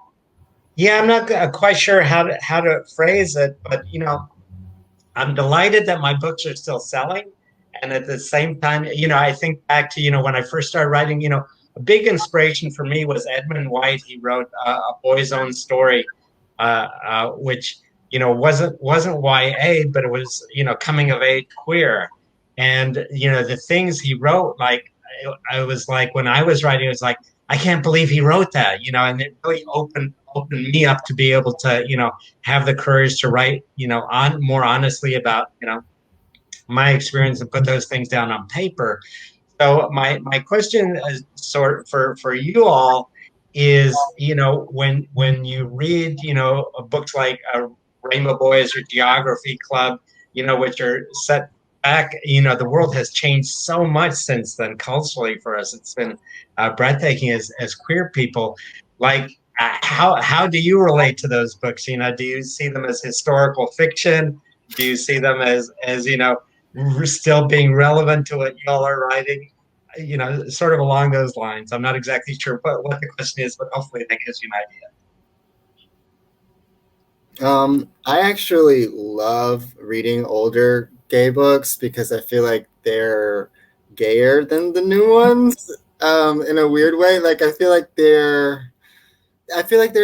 Yeah, I'm not quite sure how to phrase it, but I'm delighted that my books are still selling, and at the same time, I think back to when I first started writing. A big inspiration for me was Edmund White. He wrote A Boy's Own Story, which wasn't YA, but it was, coming of age queer. And, the things he wrote, like, I was like, when I was writing, it was like, I can't believe he wrote that, and it really opened me up to be able to, have the courage to write, more honestly about, my experience and put those things down on paper. So my question is sort for you all is, when you read, books like Rainbow Boys or Geography Club, which are set back, the world has changed so much since then culturally for us. It's been breathtaking as queer people. Like, how do you relate to those books? Do you see them as historical fiction? Do you see them as still being relevant to what y'all are writing? Sort of along those lines. I'm not exactly sure what the question is, but hopefully that gives you an idea. I actually love reading older gay books because I feel like they're gayer than the new ones, in a weird way. Like, I feel like there's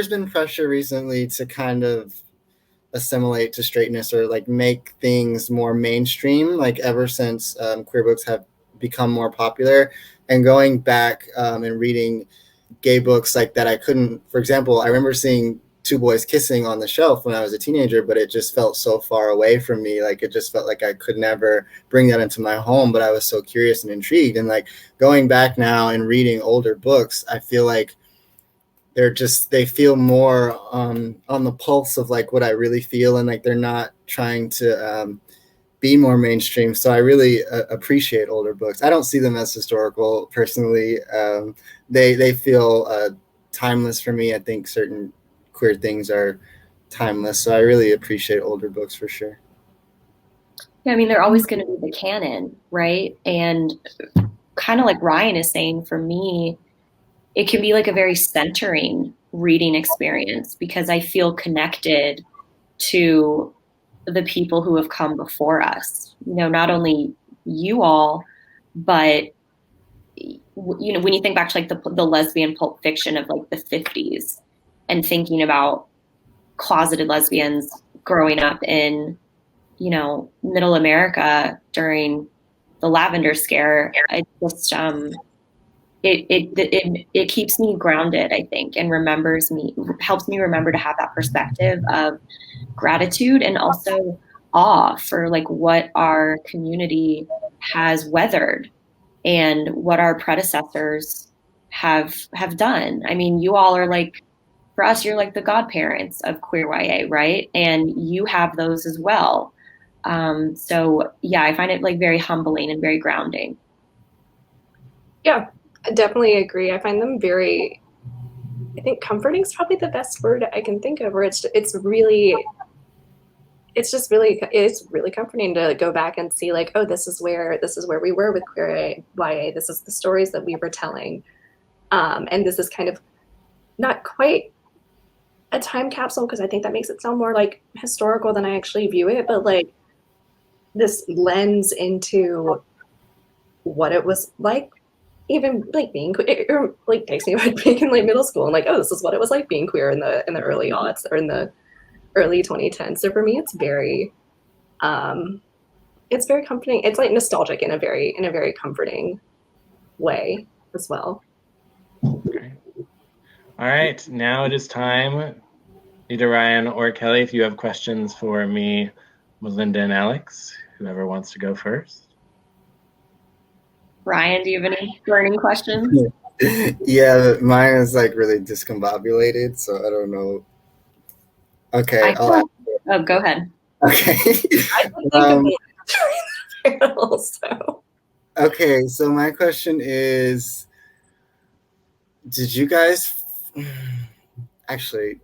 been pressure recently to kind of assimilate to straightness or like make things more mainstream, like ever since queer books have become more popular. And going back and reading gay books like that, I couldn't, for example, I remember seeing two boys kissing on the shelf when I was a teenager, but it just felt so far away from me. Like, it just felt like I could never bring that into my home, but I was so curious and intrigued. And like, going back now and reading older books, I feel like they feel more on the pulse of like what I really feel, and like they're not trying to be more mainstream. So I really appreciate older books. I don't see them as historical personally. They feel timeless for me. I think certain queer things are timeless. So I really appreciate older books for sure. Yeah, I mean, they're always going to be the canon, right? And kind of like Ryan is saying, for me, it can be like a very centering reading experience because I feel connected to the people who have come before us. Not only you all, but when you think back to like the lesbian pulp fiction of like the 50s and thinking about closeted lesbians growing up in, middle America during the Lavender Scare, it just it keeps me grounded, I think, and helps me remember to have that perspective of gratitude and also awe for like what our community has weathered and what our predecessors have done. I mean, you all are like, for us, you're like the godparents of queer YA, right? And you have those as well. So yeah, I find it like very humbling and very grounding. Yeah, I definitely agree. I find them very, I think comforting is probably the best word I can think of, where it's really comforting to go back and see like, oh, this is where we were with queer YA. This is the stories that we were telling. And this is kind of not quite a time capsule, because I think that makes it sound more like historical than I actually view it, but like this lens into what it was like, even like being queer, or like takes me back being in like middle school and like, oh, this is what it was like being queer in the early aughts or in the early 2010s. So for me, it's very comforting. It's like nostalgic in a very comforting way as well. Okay. All right, now it is time. Either Ryan or Kelly, if you have questions for me, Malinda, and Alex, whoever wants to go first. Ryan, do you have any burning questions? Yeah, mine is like really discombobulated, so I don't know. Okay, Oh, go ahead. Okay. Okay, so my question is, did you guys actually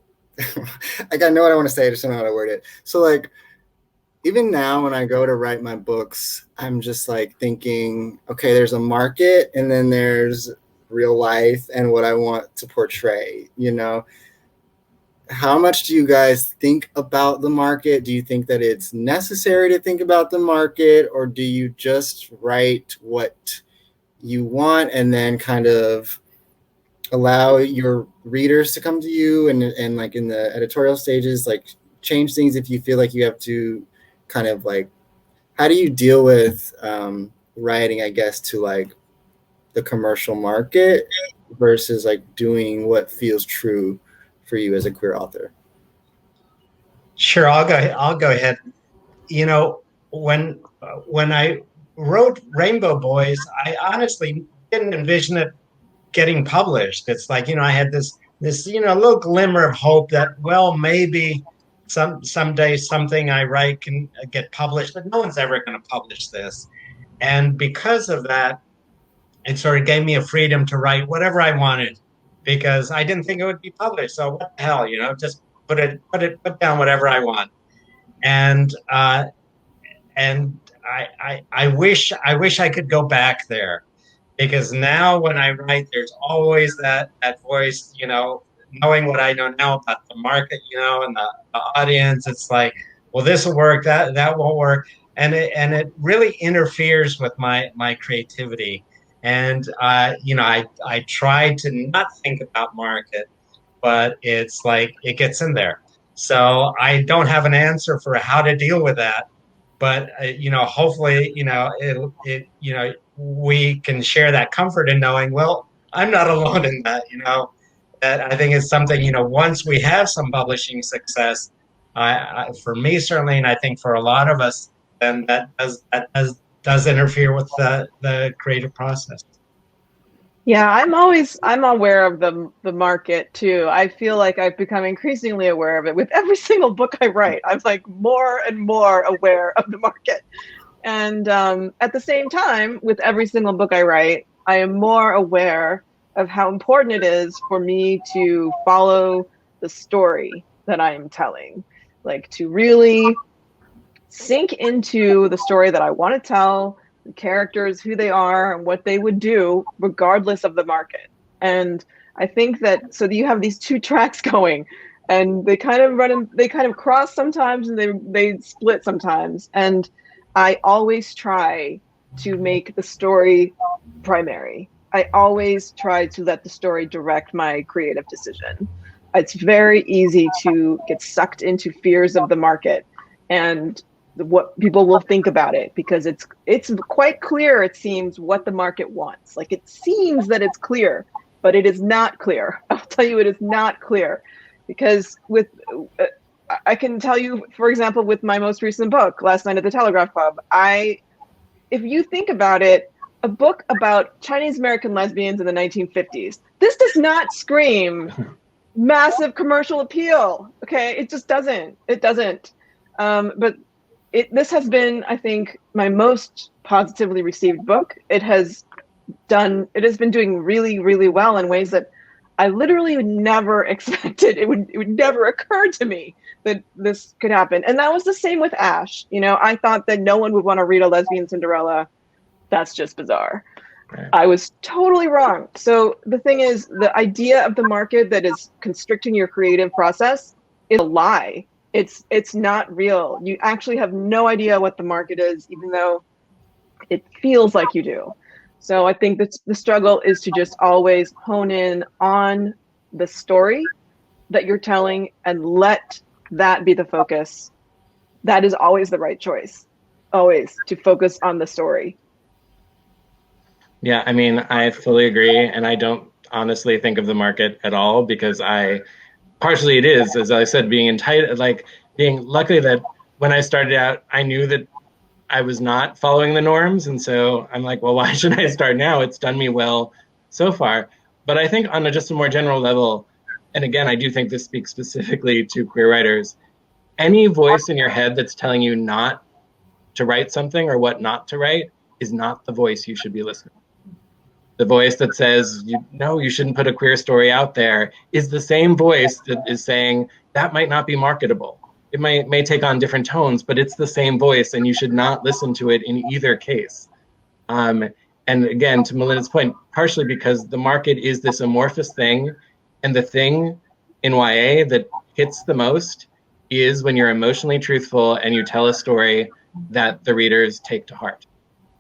like, I know what I want to say, I just don't know how to word it. So like, even now when I go to write my books, I'm just like thinking, okay, there's a market and then there's real life and what I want to portray, How much do you guys think about the market? Do you think that it's necessary to think about the market, or do you just write what you want and then kind of allow your readers to come to you and like in the editorial stages, like change things if you feel like you have to kind of like, how do you deal with writing, I guess, to like the commercial market versus like doing what feels true for you as a queer author? Sure, I'll go ahead. You know, when I wrote Rainbow Boys, I honestly didn't envision it getting published. It's like, you know, I had this little glimmer of hope that, well, maybe someday something I write can get published, but no one's ever going to publish this. And because of that, it sort of gave me a freedom to write whatever I wanted because I didn't think it would be published. So what the hell, you know, just put down whatever I want. And I wish I could go back there, because now when I write, there's always that voice, you know, knowing what I know now about the market, you know, and the audience. It's like, well, this will work, that won't work, and it really interferes with my creativity. And you know, I try to not think about market, but it's like it gets in there. So I don't have an answer for how to deal with that, but you know, hopefully, you know, you know, we can share that comfort in knowing, well, I'm not alone in that. You know, that I think is something, you know, once we have some publishing success, for me certainly, and I think for a lot of us, then that does interfere with the creative process. Yeah, I'm aware of the market too. I feel like I've become increasingly aware of it with every single book I write. I'm like more and more aware of the market. And at the same time, with every single book I write, I am more aware of how important it is for me to follow the story that I am telling, like to really sink into the story that I want to tell, the characters, who they are, and what they would do, regardless of the market. And I think that so you have these two tracks going, and they kind of cross sometimes, and they split sometimes. And I always try to make the story primary. I always try to let the story direct my creative decision. It's very easy to get sucked into fears of the market and what people will think about it, because it's quite clear, it seems, what the market wants. Like, it seems that it's clear, but it is not clear. I'll tell you, it is not clear, because with I can tell you, for example, with my most recent book, Last Night at the Telegraph Club, if you think about it, a book about Chinese American lesbians in the 1950s, this does not scream massive commercial appeal. Okay, it just doesn't. It doesn't. But this has been, I think, my most positively received book. It has been doing really, really well in ways that I literally would never expected. It would never occur to me that this could happen. And that was the same with Ash. You know, I thought that no one would want to read a lesbian Cinderella. That's just bizarre. Right. I was totally wrong. So the thing is, the idea of the market that is constricting your creative process is a lie. It's not real. You actually have no idea what the market is, even though it feels like you do. So I think that the struggle is to just always hone in on the story that you're telling and let that be the focus. That is always the right choice. Always to focus on the story. Yeah, I mean, I fully agree. And I don't honestly think of the market at all, because partially it is, as I said, being luckily that when I started out, I knew that I was not following the norms. And so I'm like, well, why should I start now? It's done me well so far. But I think on just a more general level, and again, I do think this speaks specifically to queer writers, any voice in your head that's telling you not to write something or what not to write is not the voice you should be listening to. The voice that says, no, you shouldn't put a queer story out there is the same voice that is saying that might not be marketable. It may take on different tones, but it's the same voice, and you should not listen to it in either case. And again, to Malinda's point, partially because the market is this amorphous thing, and the thing in YA that hits the most is when you're emotionally truthful and you tell a story that the readers take to heart.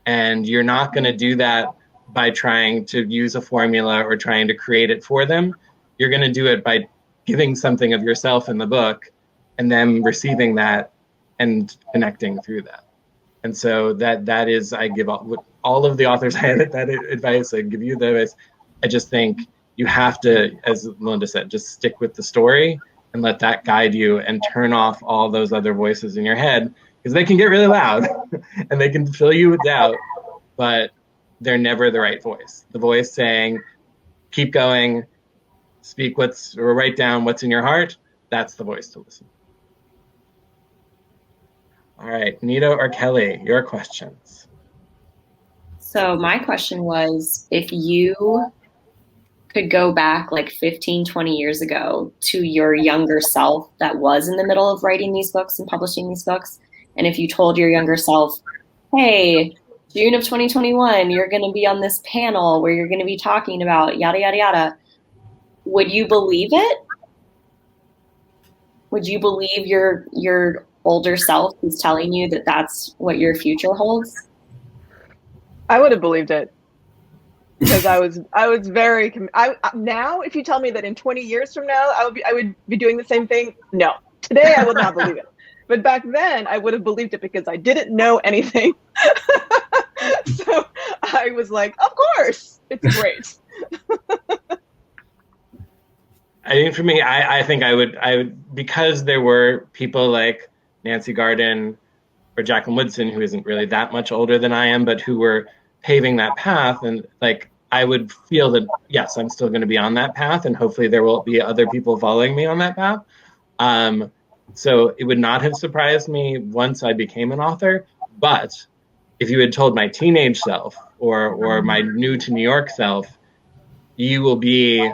And you're not going to do that by trying to use a formula or trying to create it for them. You're going to do it by giving something of yourself in the book and them receiving that and connecting through that. And so that is, I give all of the authors I had that advice, I give you the advice. I just think you have to, as Malinda said, just stick with the story and let that guide you, and turn off all those other voices in your head, because they can get really loud and they can fill you with doubt, but they're never the right voice. The voice saying, keep going, speak or write down what's in your heart, that's the voice to listen. All right, Nita or Kelly, your questions. So my question was, if you could go back like 15, 20 years ago to your younger self that was in the middle of writing these books and publishing these books, and if you told your younger self, hey, June of 2021, you're going to be on this panel where you're going to be talking about yada, yada, yada, would you believe it? Would you believe your older self who's telling you that that's what your future holds? I would have believed it. Because I was very, now if you tell me that in 20 years from now I would be doing the same thing, no. Today I would not believe it. But back then I would have believed it because I didn't know anything. So I was like, of course, it's great. I think for me, I think I would, because there were people like Nancy Garden or Jacqueline Woodson, who isn't really that much older than I am, but who were paving that path, and like, I would feel that, yes, I'm still going to be on that path, and hopefully there will be other people following me on that path. So it would not have surprised me once I became an author, but if you had told my teenage self or my new to New York self, you will be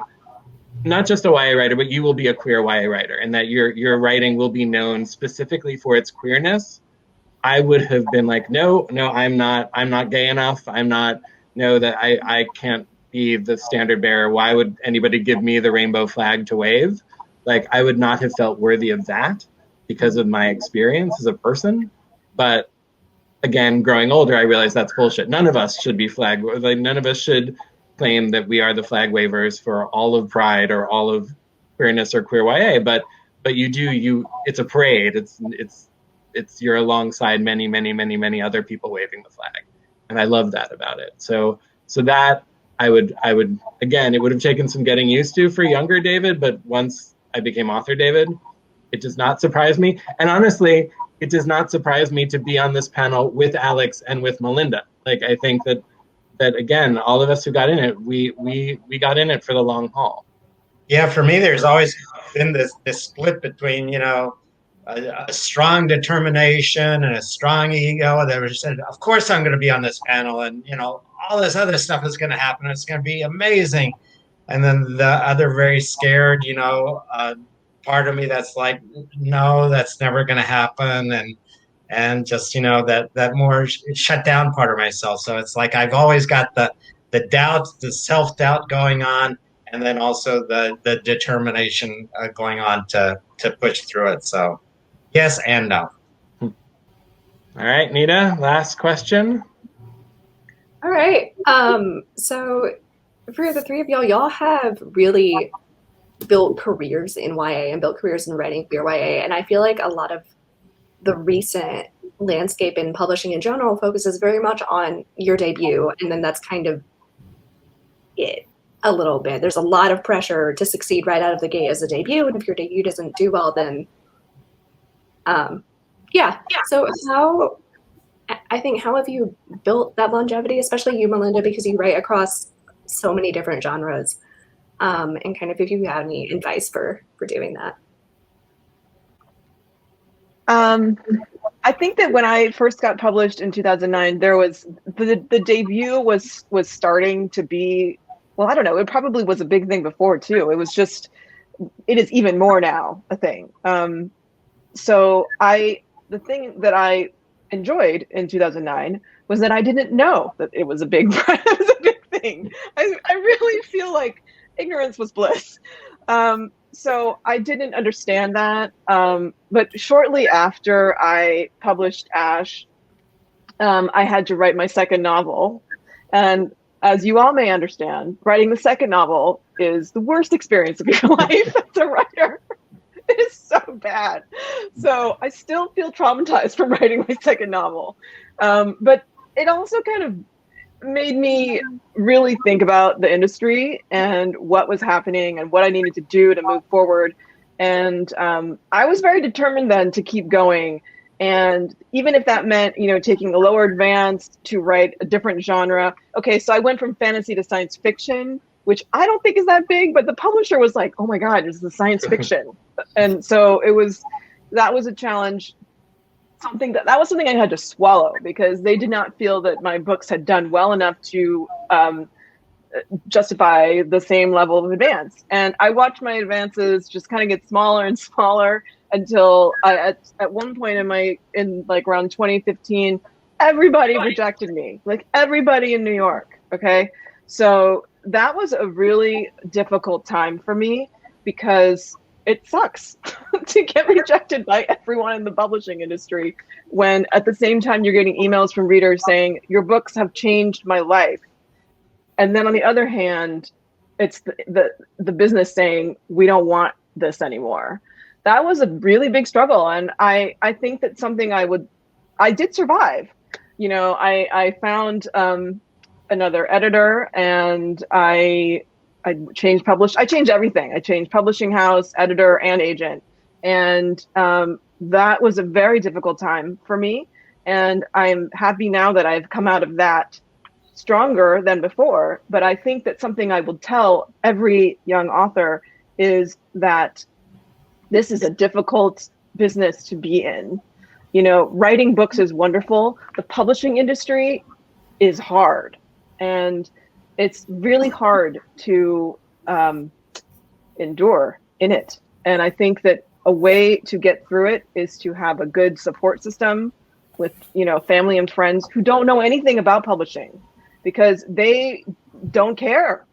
not just a YA writer, but you will be a queer YA writer, and that your writing will be known specifically for its queerness, I would have been like, no, I'm not gay enough. That I can't be the standard bearer. Why would anybody give me the rainbow flag to wave? Like, I would not have felt worthy of that because of my experience as a person. But again, growing older, I realized that's bullshit. None of us should be none of us should claim that we are the flag wavers for all of Pride or all of queerness or queer YA. But it's a parade. It's you're alongside many other people waving the flag. And I love that about it. So that I would, again, it would have taken some getting used to for younger David, but once I became author David, it does not surprise me. And honestly, it does not surprise me to be on this panel with Alex and with Malinda. Like, I think that again, all of us who got in it, we got in it for the long haul. Yeah, for me, there's always been this split between, a strong determination and a strong ego that was said, of course I'm going to be on this panel, and all this other stuff is going to happen. It's going to be amazing. And then the other very scared, part of me that's like, no, that's never going to happen. And just, that more shut down part of myself. So it's like I've always got the doubt, the self-doubt going on, and then also the determination going on to push through it. So yes and no. All right, Nita, last question. All right. So for the three of y'all have really built careers in YA and built careers in writing queer YA. And I feel like a lot of the recent landscape in publishing in general focuses very much on your debut. And then that's kind of it a little bit. There's a lot of pressure to succeed right out of the gate as a debut. And if your debut doesn't do well, then yeah. So how have you built that longevity, especially you, Malinda, because you write across so many different genres, and kind of if you have any advice for doing that? I think that when I first got published in 2009, there was the debut was starting to be, well, I don't know, it probably was a big thing before too. It is even more now a thing. So the thing that I enjoyed in 2009 was that I didn't know that it was a big thing. I really feel like ignorance was bliss. So I didn't understand that. But shortly after I published Ash, I had to write my second novel. And as you all may understand, writing the second novel is the worst experience of your life as a writer. It is so bad. So I still feel traumatized from writing my second novel. But it also kind of made me really think about the industry and what was happening and what I needed to do to move forward. And I was very determined then to keep going. And even if that meant, taking a lower advance to write a different genre. Okay, so I went from fantasy to science fiction, which I don't think is that big, but the publisher was like, oh my God, this is science fiction. And so that was a challenge. That was something I had to swallow, because they did not feel that my books had done well enough to justify the same level of advance. And I watched my advances just kind of get smaller and smaller until at one point in like around 2015, everybody rejected me, like everybody in New York. Okay. So that was a really difficult time for me, because it sucks to get rejected by everyone in the publishing industry when at the same time you're getting emails from readers saying your books have changed my life. And then on the other hand, it's the business saying we don't want this anymore. That was a really big struggle. And I think that's something I did survive. I found another editor, and I changed everything. I changed publishing house, editor, and agent. And that was a very difficult time for me. And I'm happy now that I've come out of that stronger than before. But I think that something I will tell every young author is that this is a difficult business to be in. Writing books is wonderful. The publishing industry is hard. And it's really hard to endure in it. And I think that a way to get through it is to have a good support system with, family and friends who don't know anything about publishing, because they don't care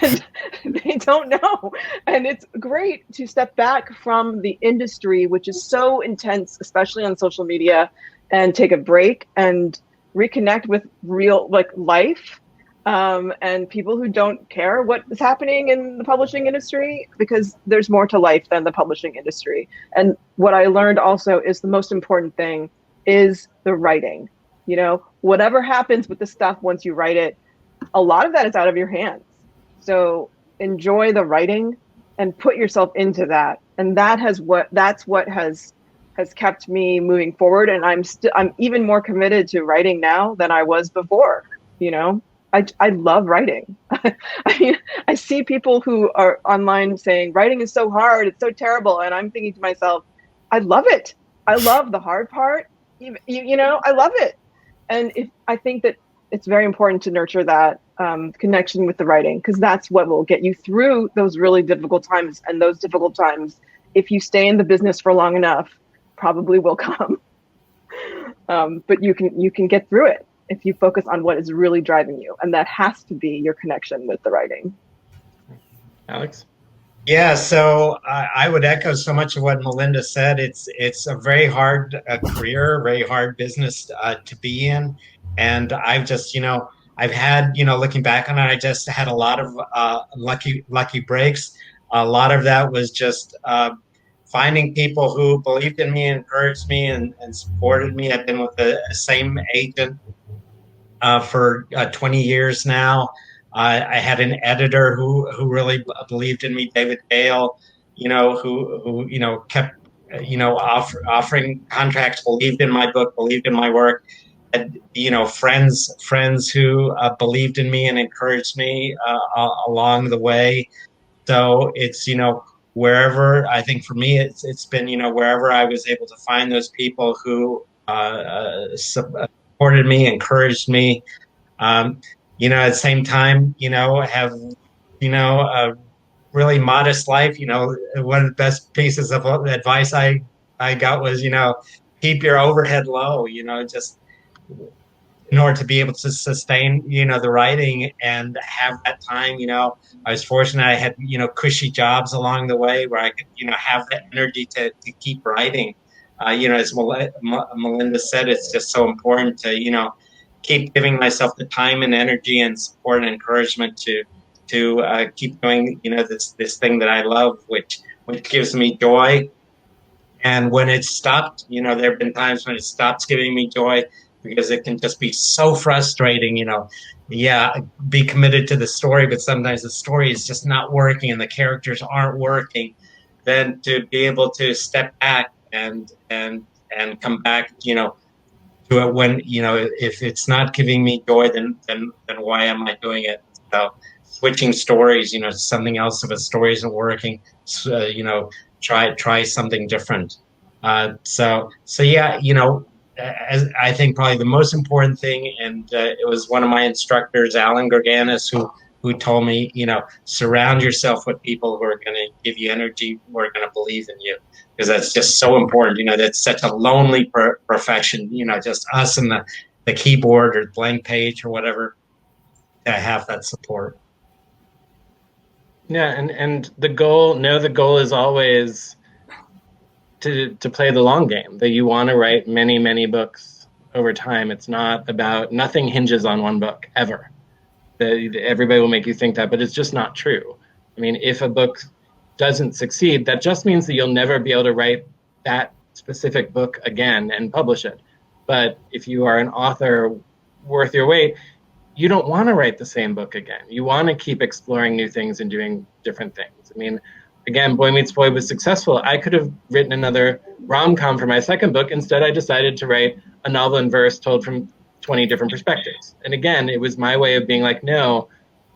and they don't know. And it's great to step back from the industry, which is so intense, especially on social media, and take a break and reconnect with real life. And people who don't care what is happening in the publishing industry, because there's more to life than the publishing industry. And what I learned also is the most important thing is the writing. Whatever happens with the stuff once you write it, a lot of that is out of your hands. So enjoy the writing and put yourself into that. And that's what has kept me moving forward. And I'm even more committed to writing now than I was before. I love writing. I mean, I see people who are online saying writing is so hard, it's so terrible. And I'm thinking to myself, I love it. I love the hard part. I love it. And I think that it's very important to nurture that connection with the writing, because that's what will get you through those really difficult times. And those difficult times, if you stay in the business for long enough, probably will come. But you can get through it if you focus on what is really driving you. And that has to be your connection with the writing. Alex? Yeah, so I would echo so much of what Malinda said. It's a very hard career, very hard business to be in. And I've just, I've had, looking back on it, I just had a lot of lucky breaks. A lot of that was just finding people who believed in me, encouraged me, and supported me. I've been with the same agent for 20 years now. I had an editor who really believed in me, David Levithan, who kept offering contracts, believed in my book, believed in my work. And, friends who believed in me and encouraged me along the way. So it's wherever, I think for me it's been wherever I was able to find those people who supported me, encouraged me. At the same time, have, a really modest life. One of the best pieces of advice I got was, keep your overhead low, just in order to be able to sustain, the writing and have that time. I was fortunate. I had, cushy jobs along the way where I could, have the energy to keep writing. As Malinda said, it's just so important to, keep giving myself the time and energy and support and encouragement to keep doing, this thing that I love, which which gives me joy. And when it stopped, there have been times when it stops giving me joy because it can just be so frustrating, Yeah, be committed to the story, but sometimes the story is just not working and the characters aren't working. Then to be able to step back and come back, to it when, if it's not giving me joy, then why am I doing it? So switching stories, something else. If a story isn't working, try something different. So yeah, as I think probably the most important thing, and it was one of my instructors, Alan Gorganis, who told me, surround yourself with people who are going to give you energy, who are going to believe in you, because that's just so important. That's such a lonely profession, just us and the keyboard or blank page or whatever, to have that support. Yeah, and the goal is always to play the long game, that you want to write many, many books over time. It's not about, nothing hinges on one book ever. Everybody will make you think that, but it's just not true. I mean, if a book doesn't succeed, that just means that you'll never be able to write that specific book again and publish it. But if you are an author worth your weight, you don't want to write the same book again. You want to keep exploring new things and doing different things. I mean, again, Boy Meets Boy was successful. I could have written another rom-com for my second book. Instead, I decided to write a novel in verse told from 20 different perspectives. And again, it was my way of being like, no,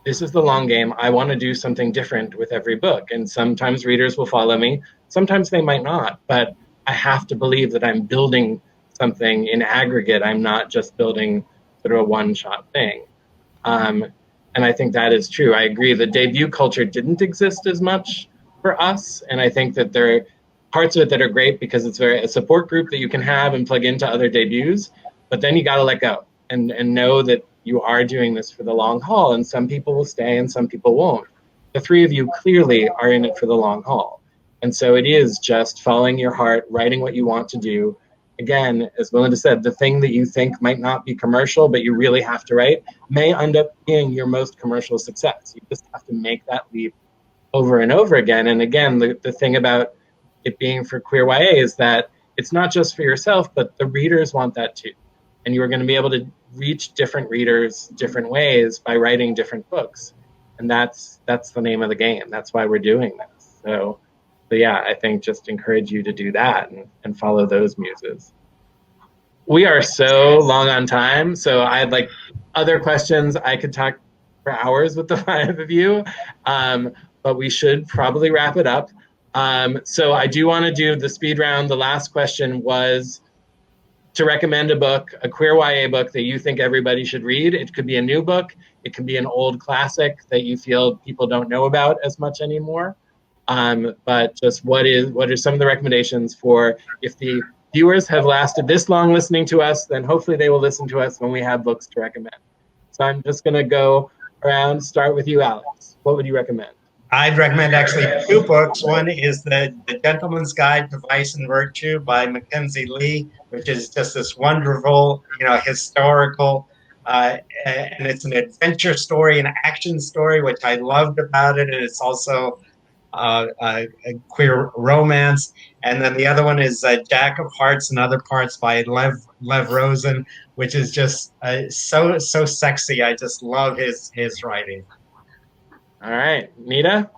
this is the long game. I want to do something different with every book. And sometimes readers will follow me. Sometimes they might not. But I have to believe that I'm building something in aggregate. I'm not just building sort of a one-shot thing. And I think that is true. I agree. The debut culture didn't exist as much for us. And I think that there are parts of it that are great because it's a support group that you can have and plug into other debuts. But then you got to let go and know that you are doing this for the long haul. And some people will stay and some people won't. The three of you clearly are in it for the long haul. And so it is just following your heart, writing what you want to do. Again, as Malinda said, the thing that you think might not be commercial, but you really have to write, may end up being your most commercial success. You just have to make that leap over and over again. And again, the thing about it being for queer YA is that it's not just for yourself, but the readers want that too. And you are going to be able to reach different readers different ways by writing different books. And that's the name of the game. That's why we're doing this. So yeah, I think just encourage you to do that and follow those muses. We are so long on time, so I had like other questions. I could talk for hours with the five of you, but we should probably wrap it up. So I do want to do the speed round. The last question was to recommend a book, a queer YA book that you think everybody should read. It could be a new book. It can be an old classic that you feel people don't know about as much anymore. But just what are some of the recommendations for, if the viewers have lasted this long listening to us, then hopefully they will listen to us when we have books to recommend. So I'm just going to go around, start with you, Alex. What would you recommend? I'd recommend actually two books. One is the Gentleman's Guide to Vice and Virtue by Mackenzie Lee, which is just this wonderful, historical, and it's an adventure story, an action story, which I loved about it. And it's also a queer romance. And then the other one is Jack of Hearts and Other Parts by Lev Rosen, which is just so sexy. I just love his writing. All right, Nita?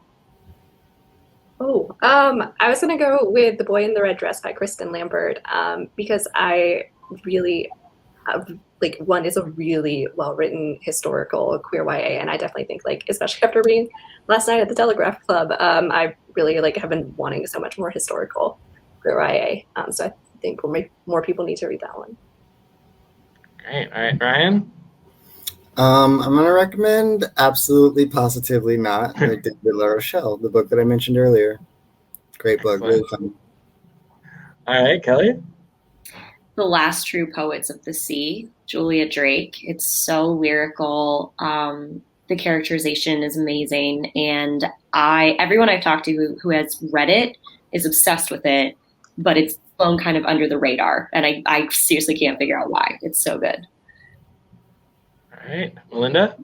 Oh, I was going to go with The Boy in the Red Dress by Kristen Lambert, because I really one is a really well-written historical queer YA, and I definitely think, especially after reading last night at the Telegraph Club, I really have been wanting so much more historical queer YA. So I think more people need to read that one. Great. All right, Ryan? I'm going to recommend Absolutely Positively Not by David La Rochelle, the book that I mentioned earlier. Great book, really fun. All right, Kelly? The Last True Poets of the Sea, Julia Drake. It's so lyrical. The characterization is amazing. And everyone I've talked to who has read it is obsessed with it, but it's flown kind of under the radar. And I seriously can't figure out why. It's so good. All right, Malinda?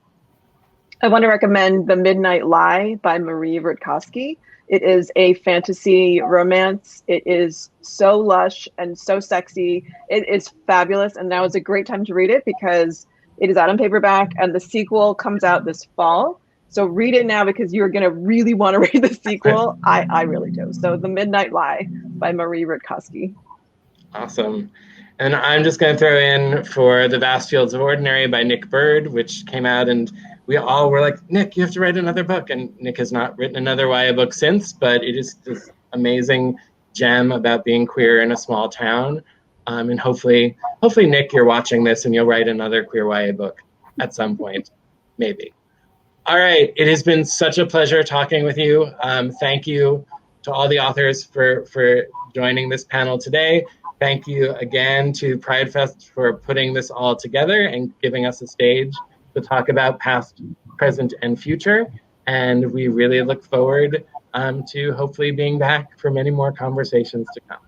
I want to recommend The Midnight Lie by Marie Rudkowski. It is a fantasy romance. It is so lush and so sexy. It is fabulous. And now is a great time to read it because it is out on paperback and the sequel comes out this fall. So read it now because you're going to really want to read the sequel. I really do. So The Midnight Lie by Marie Rudkowski. Awesome. And I'm just going to throw in for The Vast Fields of Ordinary by Nick Bird, which came out, and we all were like, Nick, you have to write another book. And Nick has not written another YA book since, but it is this amazing gem about being queer in a small town. And hopefully, Nick, you're watching this and you'll write another queer YA book at some point, maybe. All right, it has been such a pleasure talking with you. Thank you to all the authors for joining this panel today. Thank you again to Pride Fest for putting this all together and giving us a stage to talk about past, present, and future. And we really look forward to hopefully being back for many more conversations to come.